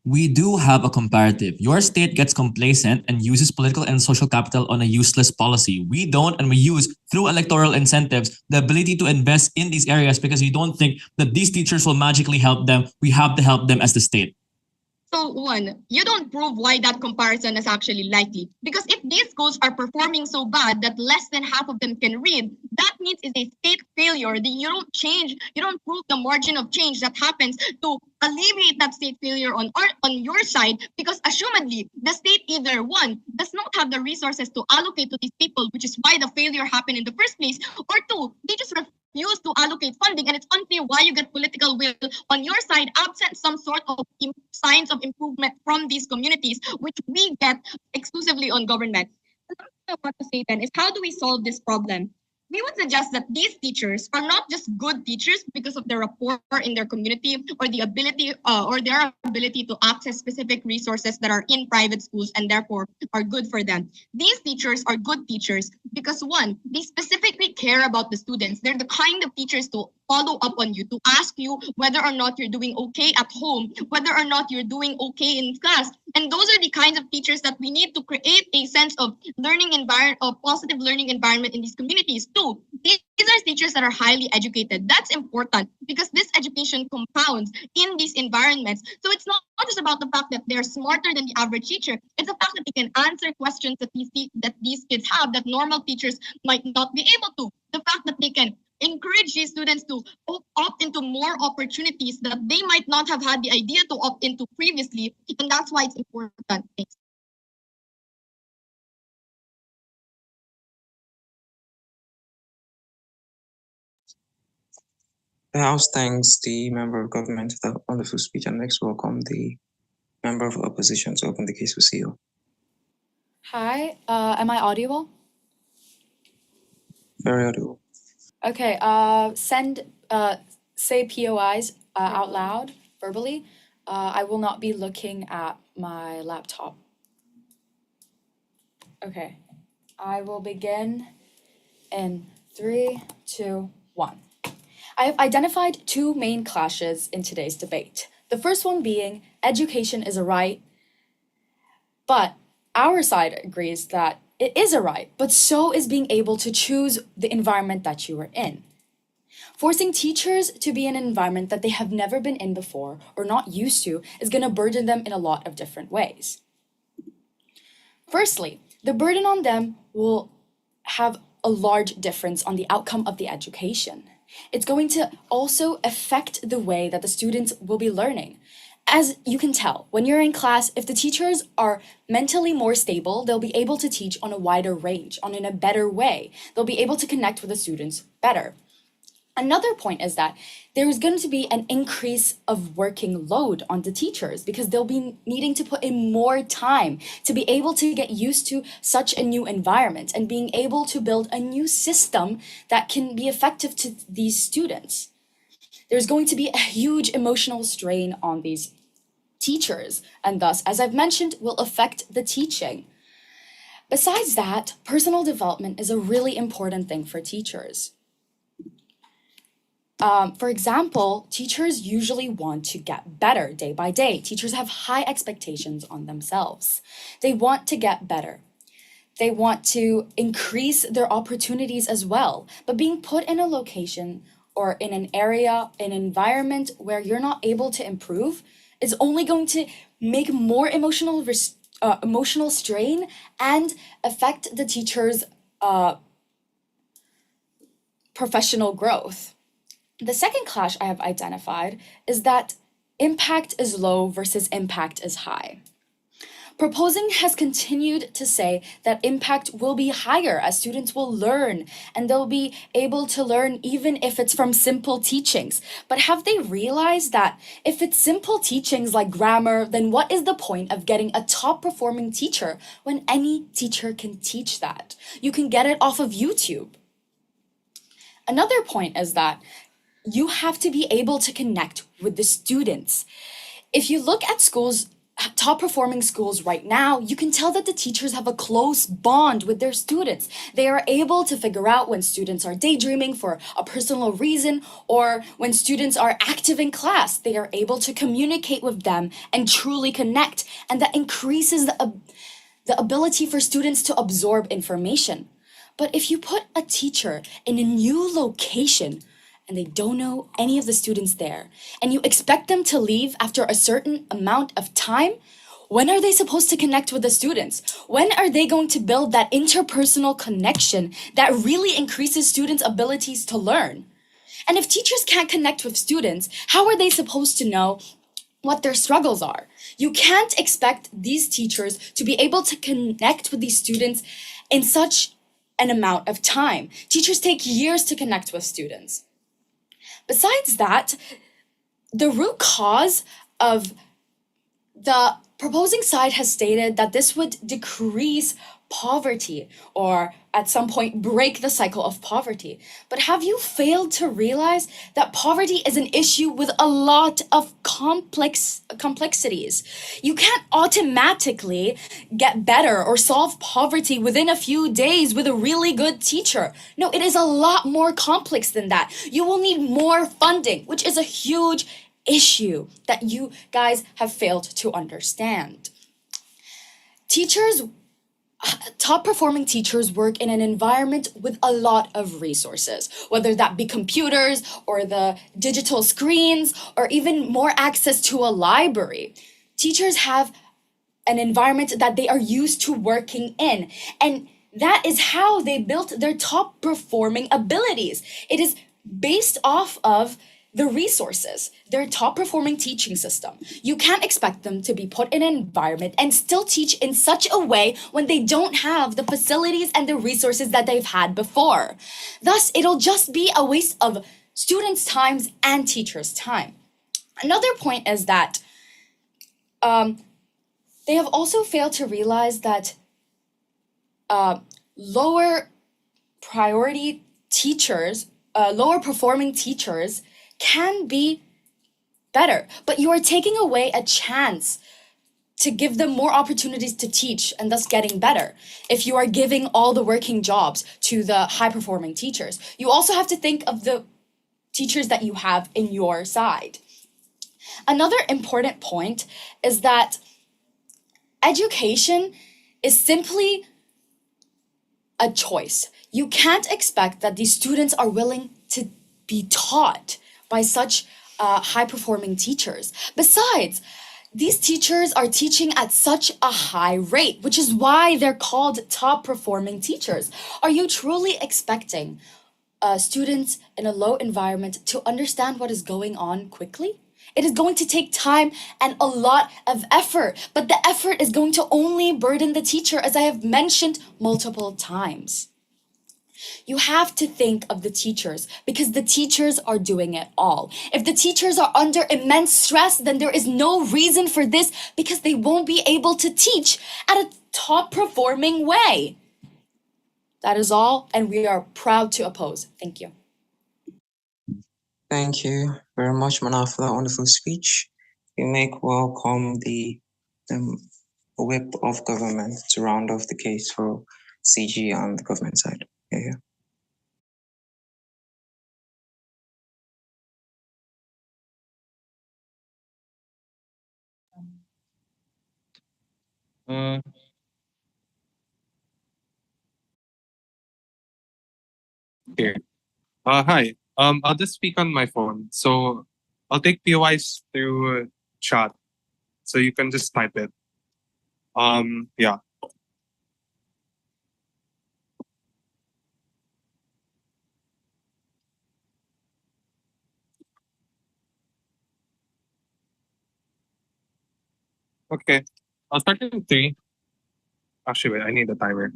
We do have a comparative. Your state gets complacent and uses political and social capital on a useless policy. We don't, and we use, through electoral incentives, the ability to invest in these areas because we don't think that these teachers will magically help them. We have to help them as the state. So one, you don't prove why that comparison is actually likely. Because if these schools are performing so bad that less than half of them can read, that means it's a state failure. You don't prove the margin of change that happens to alleviate that state failure on your side, because assumedly the state either one, does not have the resources to allocate to these people, which is why the failure happened in the first place, or two, they just refuse to allocate funding, and it's unclear why you get political will on your side absent some sort of signs of improvement from these communities, which we get exclusively on government. Another thing I want to say then is, how do we solve this problem? We would suggest that these teachers are not just good teachers because of their rapport in their community or the ability or their ability to access specific resources that are in private schools and therefore are good for them. These teachers are good teachers because, one, they specifically care about the students. They're the kind of teachers to follow up on you, to ask you whether or not you're doing okay at home, whether or not you're doing okay in class. And those are the kinds of teachers that we need to create a sense of learning environment, of positive learning environment in these communities too. These are teachers that are highly educated. That's important because this education compounds in these environments. So it's not just about the fact that they're smarter than the average teacher. It's the fact that they can answer questions that these kids have that normal teachers might not be able to. The fact that they can encourage these students to opt into more opportunities that they might not have had the idea to opt into previously, and that's why it's important. Thanks. The House thanks the member of government for the wonderful speech, and next welcome the member of opposition to open the case for CEO. Hi, am I audible? Very audible. Okay, say POIs out loud, verbally. I will not be looking at my laptop. Okay, I will begin in 3, 2, 1. I have identified two main clashes in today's debate. The first one being education is a right, but our side agrees that it is a right, but so is being able to choose the environment that you are in. Forcing teachers to be in an environment that they have never been in before or not used to is going to burden them in a lot of different ways. Firstly, the burden on them will have a large difference on the outcome of the education. It's going to also affect the way that the students will be learning. As you can tell, when you're in class, if the teachers are mentally more stable, they'll be able to teach on a wider range, in a better way. They'll be able to connect with the students better. Another point is that there is going to be an increase of working load on the teachers because they'll be needing to put in more time to be able to get used to such a new environment and being able to build a new system that can be effective to these students. There's going to be a huge emotional strain on these teachers, and thus, as I've mentioned, will affect the teaching. Besides that, personal development is a really important thing for teachers. For example, teachers usually want to get better day by day. Teachers have high expectations on themselves. They want to get better. They want to increase their opportunities as well. But being put in a location or in an area, an environment where you're not able to improve is only going to make more emotional strain and affect the teacher's professional growth. The second clash I have identified is that impact is low versus impact is high. Proposing has continued to say that impact will be higher as students will learn and they'll be able to learn even if it's from simple teachings. But have they realized that if it's simple teachings like grammar, then what is the point of getting a top performing teacher when any teacher can teach that? You can get it off of YouTube. Another point is that you have to be able to connect with the students. If you look at schools, top performing schools right now, you can tell that the teachers have a close bond with their students. They are able to figure out when students are daydreaming for a personal reason or when students are active in class. They are able to communicate with them and truly connect, and that increases the ability for students to absorb information. But if you put a teacher in a new location and they don't know any of the students there, and you expect them to leave after a certain amount of time, when are they supposed to connect with the students? When are they going to build that interpersonal connection that really increases students' abilities to learn? And if teachers can't connect with students, how are they supposed to know what their struggles are? You can't expect these teachers to be able to connect with these students in such an amount of time. Teachers take years to connect with students. Besides that, the root cause of the proposing side has stated that this would decrease poverty or at some point break the cycle of poverty. But have you failed to realize that poverty is an issue with a lot of complexities? You can't automatically get better or solve poverty within a few days with a really good teacher. No, it is a lot more complex than that. You will need more funding, which is a huge issue that you guys have failed to understand. Top performing teachers work in an environment with a lot of resources, whether that be computers or the digital screens or even more access to a library. Teachers have an environment that they are used to working in, and that is how they built their top performing abilities. It is based off of the resources, their top performing teaching system. You can't expect them to be put in an environment and still teach in such a way when they don't have the facilities and the resources that they've had before. Thus, it'll just be a waste of students' times and teachers' time. Another point is that they have also failed to realize that lower performing teachers can be better, but you are taking away a chance to give them more opportunities to teach and thus getting better. If you are giving all the working jobs to the high performing teachers, you also have to think of the teachers that you have in your side. Another important point is that education is simply a choice. You can't expect that these students are willing to be taught by such high-performing teachers. Besides, these teachers are teaching at such a high rate, which is why they're called top-performing teachers. Are you truly expecting students in a low environment to understand what is going on quickly? It is going to take time and a lot of effort, but the effort is going to only burden the teacher, as I have mentioned multiple times. You have to think of the teachers because the teachers are doing it all. If the teachers are under immense stress, then there is no reason for this because they won't be able to teach at a top performing way. That is all, and we are proud to oppose. Thank you. Thank you very much, Manar, for that wonderful speech. We make welcome the whip of government to round off the case for CG on the government side. Yeah. Here. Hi. I'll just speak on my phone. So I'll take POIs through chat. So you can just type it. Yeah. Okay. I'll start in 3. Actually, wait, I need a timer.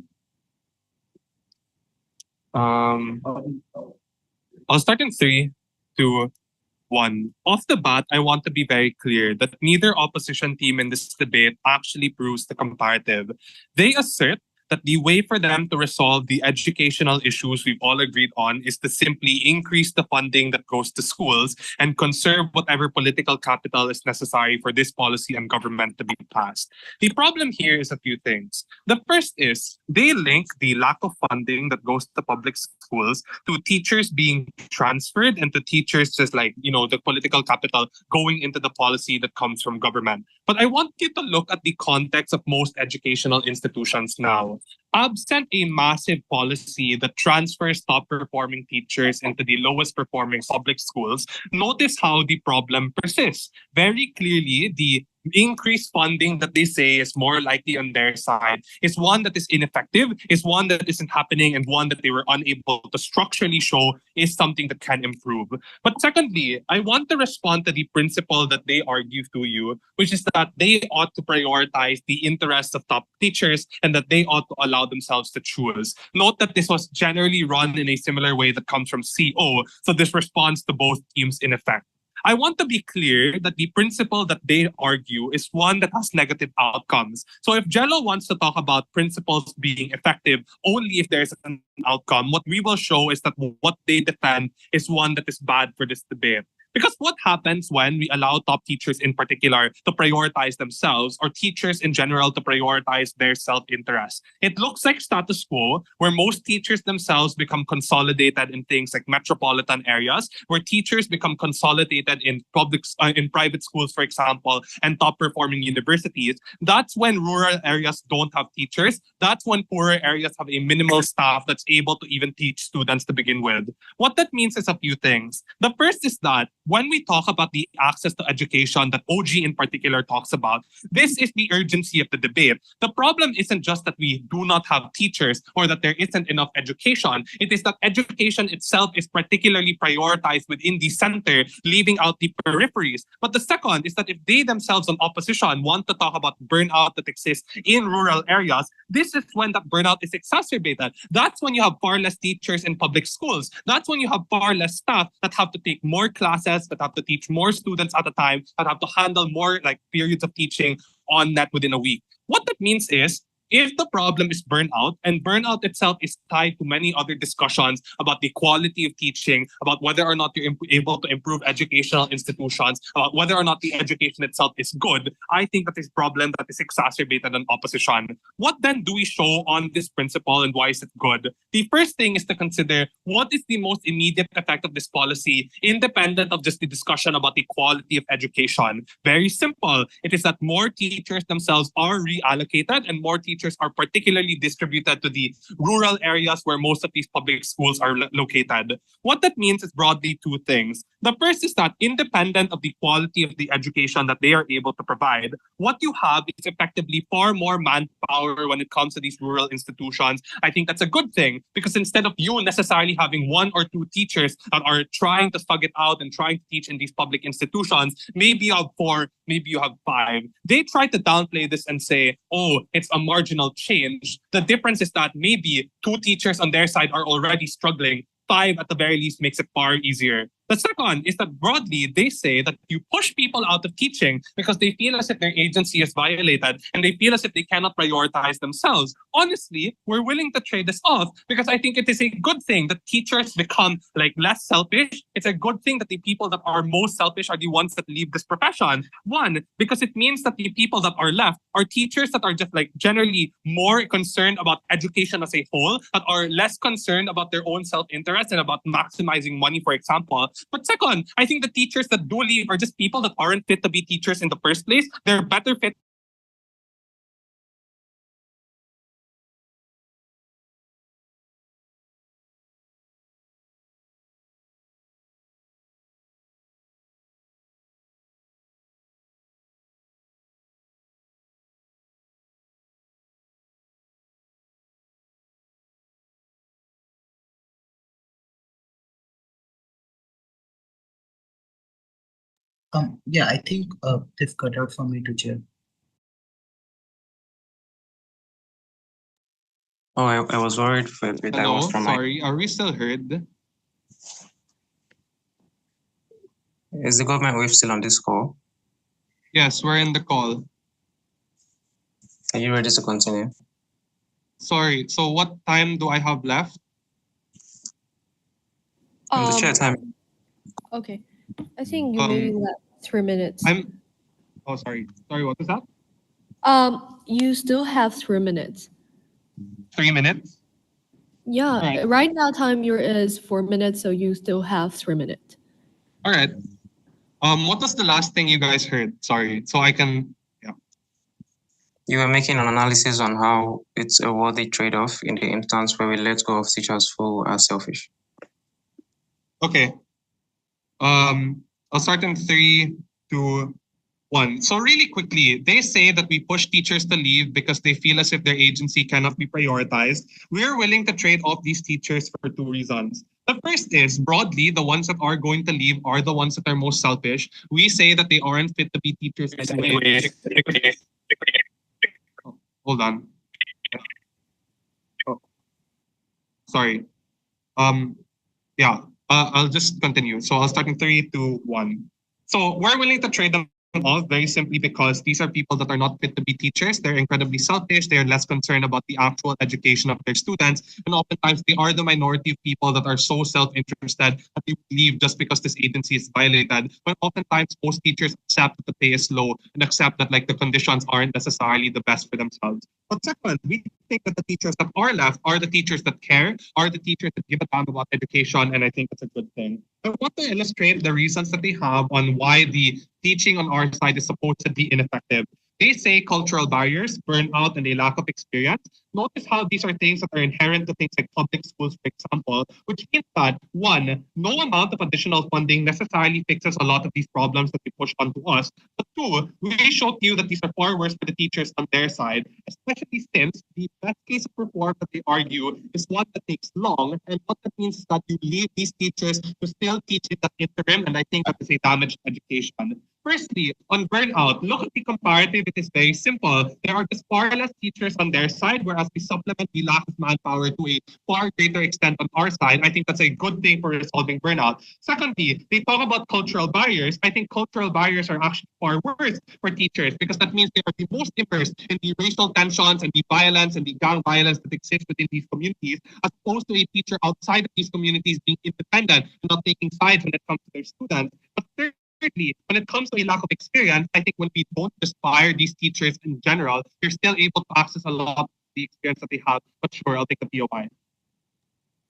I'll start in 3, 2, 1. Off the bat, I want to be very clear that neither opposition team in this debate actually proves the comparative. They assert that the way for them to resolve the educational issues we've all agreed on is to simply increase the funding that goes to schools and conserve whatever political capital is necessary for this policy and government to be passed. The problem here is a few things. The first is they link the lack of funding that goes to public schools to teachers being transferred and to teachers just like, the political capital going into the policy that comes from government. But I want you to look at the context of most educational institutions now. Absent a massive policy that transfers top-performing teachers into the lowest-performing public schools, notice how the problem persists. Very clearly, the increased funding that they say is more likely on their side is one that is ineffective, is one that isn't happening, and one that they were unable to structurally show is something that can improve. But secondly, I want to respond to the principle that they argue to you, which is that they ought to prioritize the interests of top teachers and that they ought to allow themselves to choose. Note that this was generally run in a similar way that comes from CO, so this responds to both teams in effect. I want to be clear that the principle that they argue is one that has negative outcomes. So if Gelo wants to talk about principles being effective only if there's an outcome, what we will show is that what they defend is one that is bad for this debate. Because what happens when we allow top teachers in particular to prioritize themselves, or teachers in general to prioritize their self-interest? It looks like status quo, where most teachers themselves become consolidated in things like metropolitan areas, where teachers become consolidated in private schools, for example, and top performing universities. That's when rural areas don't have teachers. That's when poorer areas have a minimal staff that's able to even teach students to begin with. What that means is a few things. The first is that when we talk about the access to education that OG in particular talks about, this is the urgency of the debate. The problem isn't just that we do not have teachers or that there isn't enough education. It is that education itself is particularly prioritized within the center, leaving out the peripheries. But the second is that if they themselves on opposition want to talk about burnout that exists in rural areas, this is when that burnout is exacerbated. That's when you have far less teachers in public schools. That's when you have far less staff that have to take more classes, that have to teach more students at a time, that have to handle more periods of teaching on net within a week. What that means is, if the problem is burnout, and burnout itself is tied to many other discussions about the quality of teaching, about whether or not you're able to improve educational institutions, about whether or not the education itself is good, I think that is a problem that is exacerbated in opposition. What then do we show on this principle, and why is it good? The first thing is to consider what is the most immediate effect of this policy, independent of just the discussion about the quality of education. Very simple. It is that more teachers themselves are reallocated, and more teachers are particularly distributed to the rural areas where most of these public schools are located. What that means is broadly two things. The first is that independent of the quality of the education that they are able to provide, what you have is effectively far more manpower when it comes to these rural institutions. I think that's a good thing, because instead of you necessarily having one or two teachers that are trying to thug it out and trying to teach in these public institutions, maybe you have 4, maybe you have 5. They try to downplay this and say, oh, it's a marginal change. The difference is that maybe 2 teachers on their side are already struggling. 5 at the very least makes it far easier. The second is that broadly, they say that you push people out of teaching because they feel as if their agency is violated and they feel as if they cannot prioritize themselves. Honestly, we're willing to trade this off because I think it is a good thing that teachers become less selfish. It's a good thing that the people that are most selfish are the ones that leave this profession. One, because it means that the people that are left are teachers that are just generally more concerned about education as a whole, that are less concerned about their own self-interest and about maximizing money, for example. But second, I think the teachers that do leave are just people that aren't fit to be teachers in the first place. They're better fit Yeah, I think they've cut out for me to chair. Oh, I was worried for a bit. Hello, I was from sorry, are we still heard? Is the government wave still on this call? Yes, we're in the call. Are you ready to continue? Sorry, so what time do I have left? The chair time. Okay. I think you maybe left 3 minutes. Oh, sorry. Sorry, what was that? You still have 3 minutes. 3 minutes? Yeah, right now time is 4 minutes, so you still have 3 minutes. All right. What was the last thing you guys heard? Sorry, so I can. You were making an analysis on how it's a worthy trade-off in the instance where we let go of teachers who are selfish. Okay. I'll start in 3, 2, 1. So really quickly, they say that we push teachers to leave because they feel as if their agency cannot be prioritized. We're willing to trade off these teachers for 2 reasons. The first is, broadly, the ones that are going to leave are the ones that are most selfish. We say that they aren't fit to be teachers anyway. Oh, hold on. Oh, sorry. Yeah. I'll just continue. So I'll start in 3, 2, 1. So we're willing to trade them off very simply because these are people that are not fit to be teachers. They're incredibly selfish. They're less concerned about the actual education of their students. And oftentimes they are the minority of people that are so self-interested that they leave just because this agency is violated. But oftentimes most teachers accept that the pay is low and accept that like the conditions aren't necessarily the best for themselves. But second, we think that the teachers that are left are the teachers that care, are the teachers that give a damn about education, and I think that's a good thing. I want to illustrate the reasons that they have on why the teaching on our side is supposedly ineffective. They say cultural barriers, burnout, and a lack of experience. Notice how these are things that are inherent to things like public schools, for example, which means that, one, no amount of additional funding necessarily fixes a lot of these problems that they push onto us. But two, we showed you that these are far worse for the teachers on their side, especially since the best case of reform that they argue is one that takes long, and what that means is that you leave these teachers to still teach in that interim, and I think that is a damaged education. Firstly, on burnout, look at the comparative. It is very simple. There are just far less teachers on their side, whereas we supplement the lack of manpower to a far greater extent on our side. I think that's a good thing for resolving burnout. Secondly, they talk about cultural barriers. I think cultural barriers are actually far worse for teachers because that means they are the most immersed in the racial tensions and the violence and the gang violence that exists within these communities, as opposed to a teacher outside of these communities being independent and not taking sides when it comes to their students. But thirdly, when it comes to a lack of experience, I think when we don't just fire these teachers in general, you're still able to access a lot of the experience that they have. But sure, I'll take the POI.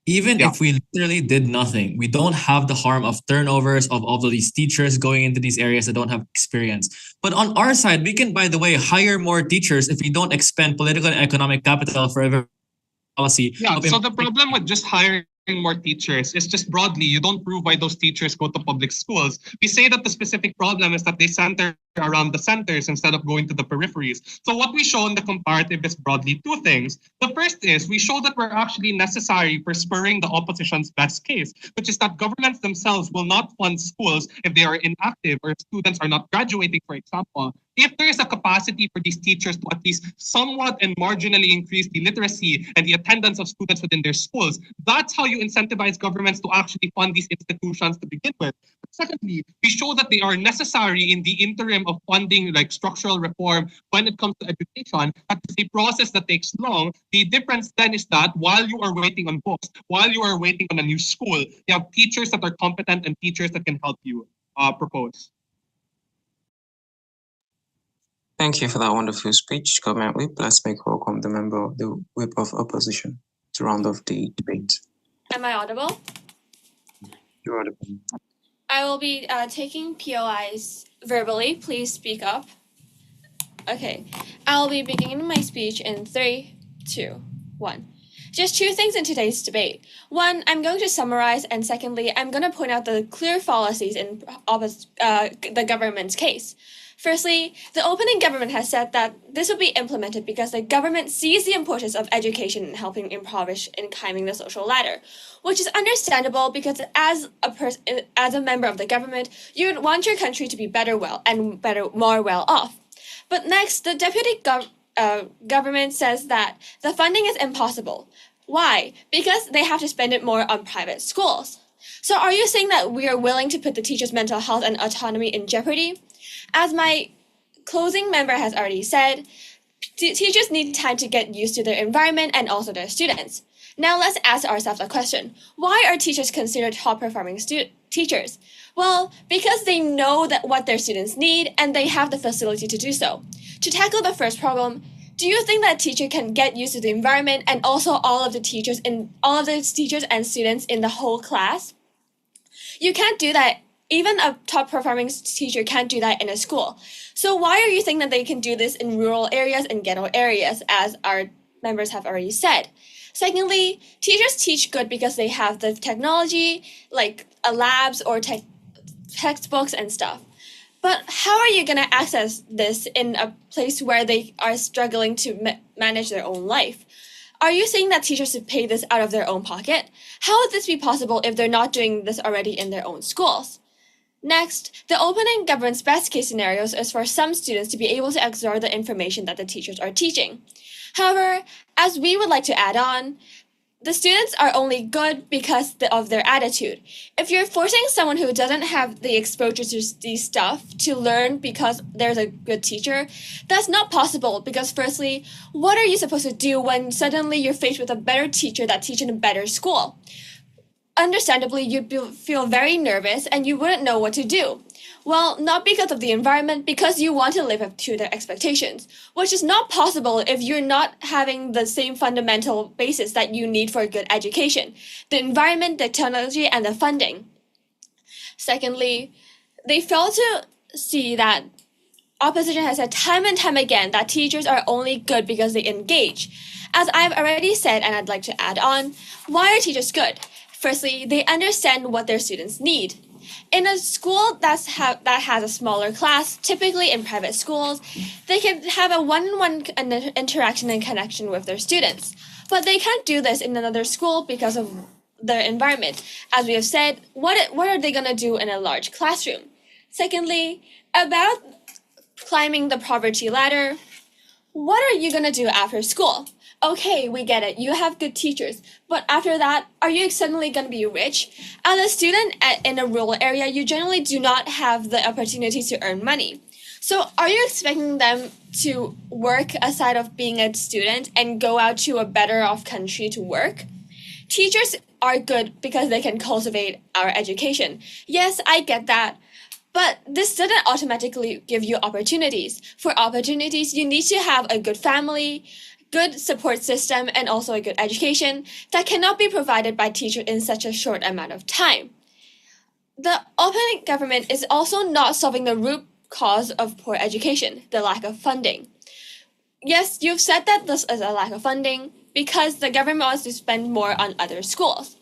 Even if we literally did nothing, we don't have the harm of turnovers of all of these teachers going into these areas that don't have experience. But on our side, we can, by the way, hire more teachers if we don't expend political and economic capital for every policy. Yeah, so the problem with just hiring more teachers is just broadly, you don't prove why those teachers go to public schools. We say that the specific problem is that they center around the centers instead of going to the peripheries. So what we show in the comparative is broadly two things. The first is we show that we're actually necessary for spurring the opposition's best case, which is that governments themselves will not fund schools if they are inactive or if students are not graduating, for example. If there is a capacity for these teachers to at least somewhat and marginally increase the literacy and the attendance of students within their schools, that's how you incentivize governments to actually fund these institutions to begin with. But secondly, we show that they are necessary in the interim of funding like structural reform when it comes to education. That is a process that takes long. The difference then is that while you are waiting on books, while you are waiting on a new school, you have teachers that are competent and teachers that can help you propose. Thank you for that wonderful speech, Government Whip. Let's make welcome the member of the Whip of Opposition to round off the debate. Am I audible? You're audible. I will be taking POIs verbally. Please speak up. Okay, I'll be beginning my speech in 3, 2, 1. Just two things in today's debate. One, I'm going to summarize, and secondly, I'm going to point out the clear fallacies in the government's case. Firstly, the opening government has said that this will be implemented because the government sees the importance of education in helping impoverish and climbing the social ladder, which is understandable because as a member of the government, you would want your country to be more well off. But next, the deputy government says that the funding is impossible. Why? Because they have to spend it more on private schools. So are you saying that we are willing to put the teachers' mental health and autonomy in jeopardy? As my closing member has already said, teachers need time to get used to their environment and also their students. Now let's ask ourselves a question. Why are teachers considered top-performing teachers? Well, because they know that what their students need and they have the facility to do so. To tackle the first problem, do you think that a teacher can get used to the environment and also all of the teachers and students in the whole class? You can't do that. Even a top-performing teacher can't do that in a school. So why are you saying that they can do this in rural areas and ghetto areas, as our members have already said? Secondly, teachers teach good because they have the technology, like labs or textbooks and stuff. But how are you going to access this in a place where they are struggling to manage their own life? Are you saying that teachers should pay this out of their own pocket? How would this be possible if they're not doing this already in their own schools? Next, the opening government's best case scenarios is for some students to be able to absorb the information that the teachers are teaching. However, as we would like to add on, The students are only good because of their attitude. If you're forcing someone who doesn't have the exposure to these stuff to learn because there's a good teacher, that's not possible because firstly, what are you supposed to do when suddenly you're faced with a better teacher that teaches in a better school? Understandably, you'd feel very nervous and you wouldn't know what to do. Well, not because of the environment, because you want to live up to their expectations, which is not possible if you're not having the same fundamental basis that you need for a good education: the environment, the technology, and the funding. Secondly, they fail to see that opposition has said time and time again that teachers are only good because they engage. As I've already said, and I'd like to add on, why are teachers good? Firstly, they understand what their students need. In a school that has a smaller class, typically in private schools, they can have a one-on-one interaction and connection with their students. But they can't do this in another school because of their environment. As we have said, what are they going to do in a large classroom? Secondly, about climbing the poverty ladder, what are you going to do after school? Okay, we get it. You have good teachers. But after that, are you suddenly going to be rich? As a student in a rural area, you generally do not have the opportunity to earn money. So are you expecting them to work aside of being a student and go out to a better off country to work? Teachers are good because they can cultivate our education. Yes, I get that. But this doesn't automatically give you opportunities. For opportunities, you need to have a good family, good support system, and also a good education that cannot be provided by teachers in such a short amount of time. The open government is also not solving the root cause of poor education, the lack of funding. Yes, you've said that this is a lack of funding because the government wants to spend more on other schools.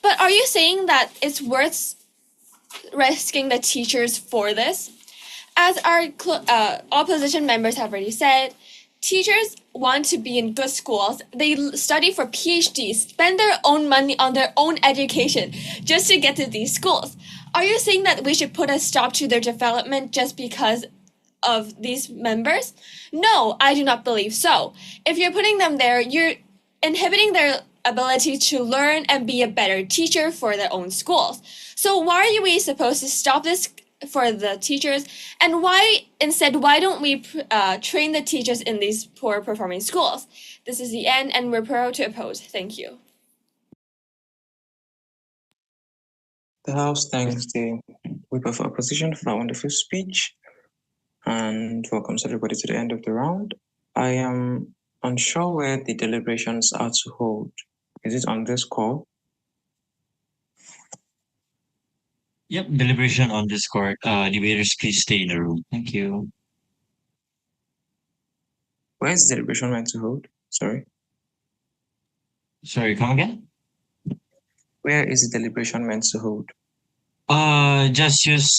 But are you saying that it's worth risking the teachers for this? As our opposition members have already said, teachers want to be in good schools. They study for PhDs, spend their own money on their own education just to get to these schools. Are you saying that we should put a stop to their development just because of these members? No, I do not believe so. If you're putting them there, you're inhibiting their ability to learn and be a better teacher for their own schools. So why are we supposed to stop this for the teachers, and why don't we train the teachers in these poor performing schools? This is the end, and we're proud to oppose. Thank you. The House thanks the Whip of Opposition for a wonderful speech and welcomes everybody to the end of the round. I am unsure where the deliberations are to hold. Is it on this call? Yep, deliberation on Discord. Debaters, please stay in the room. Thank you. Where is the deliberation meant to hold? Sorry. Sorry, come again? Where is the deliberation meant to hold? Just use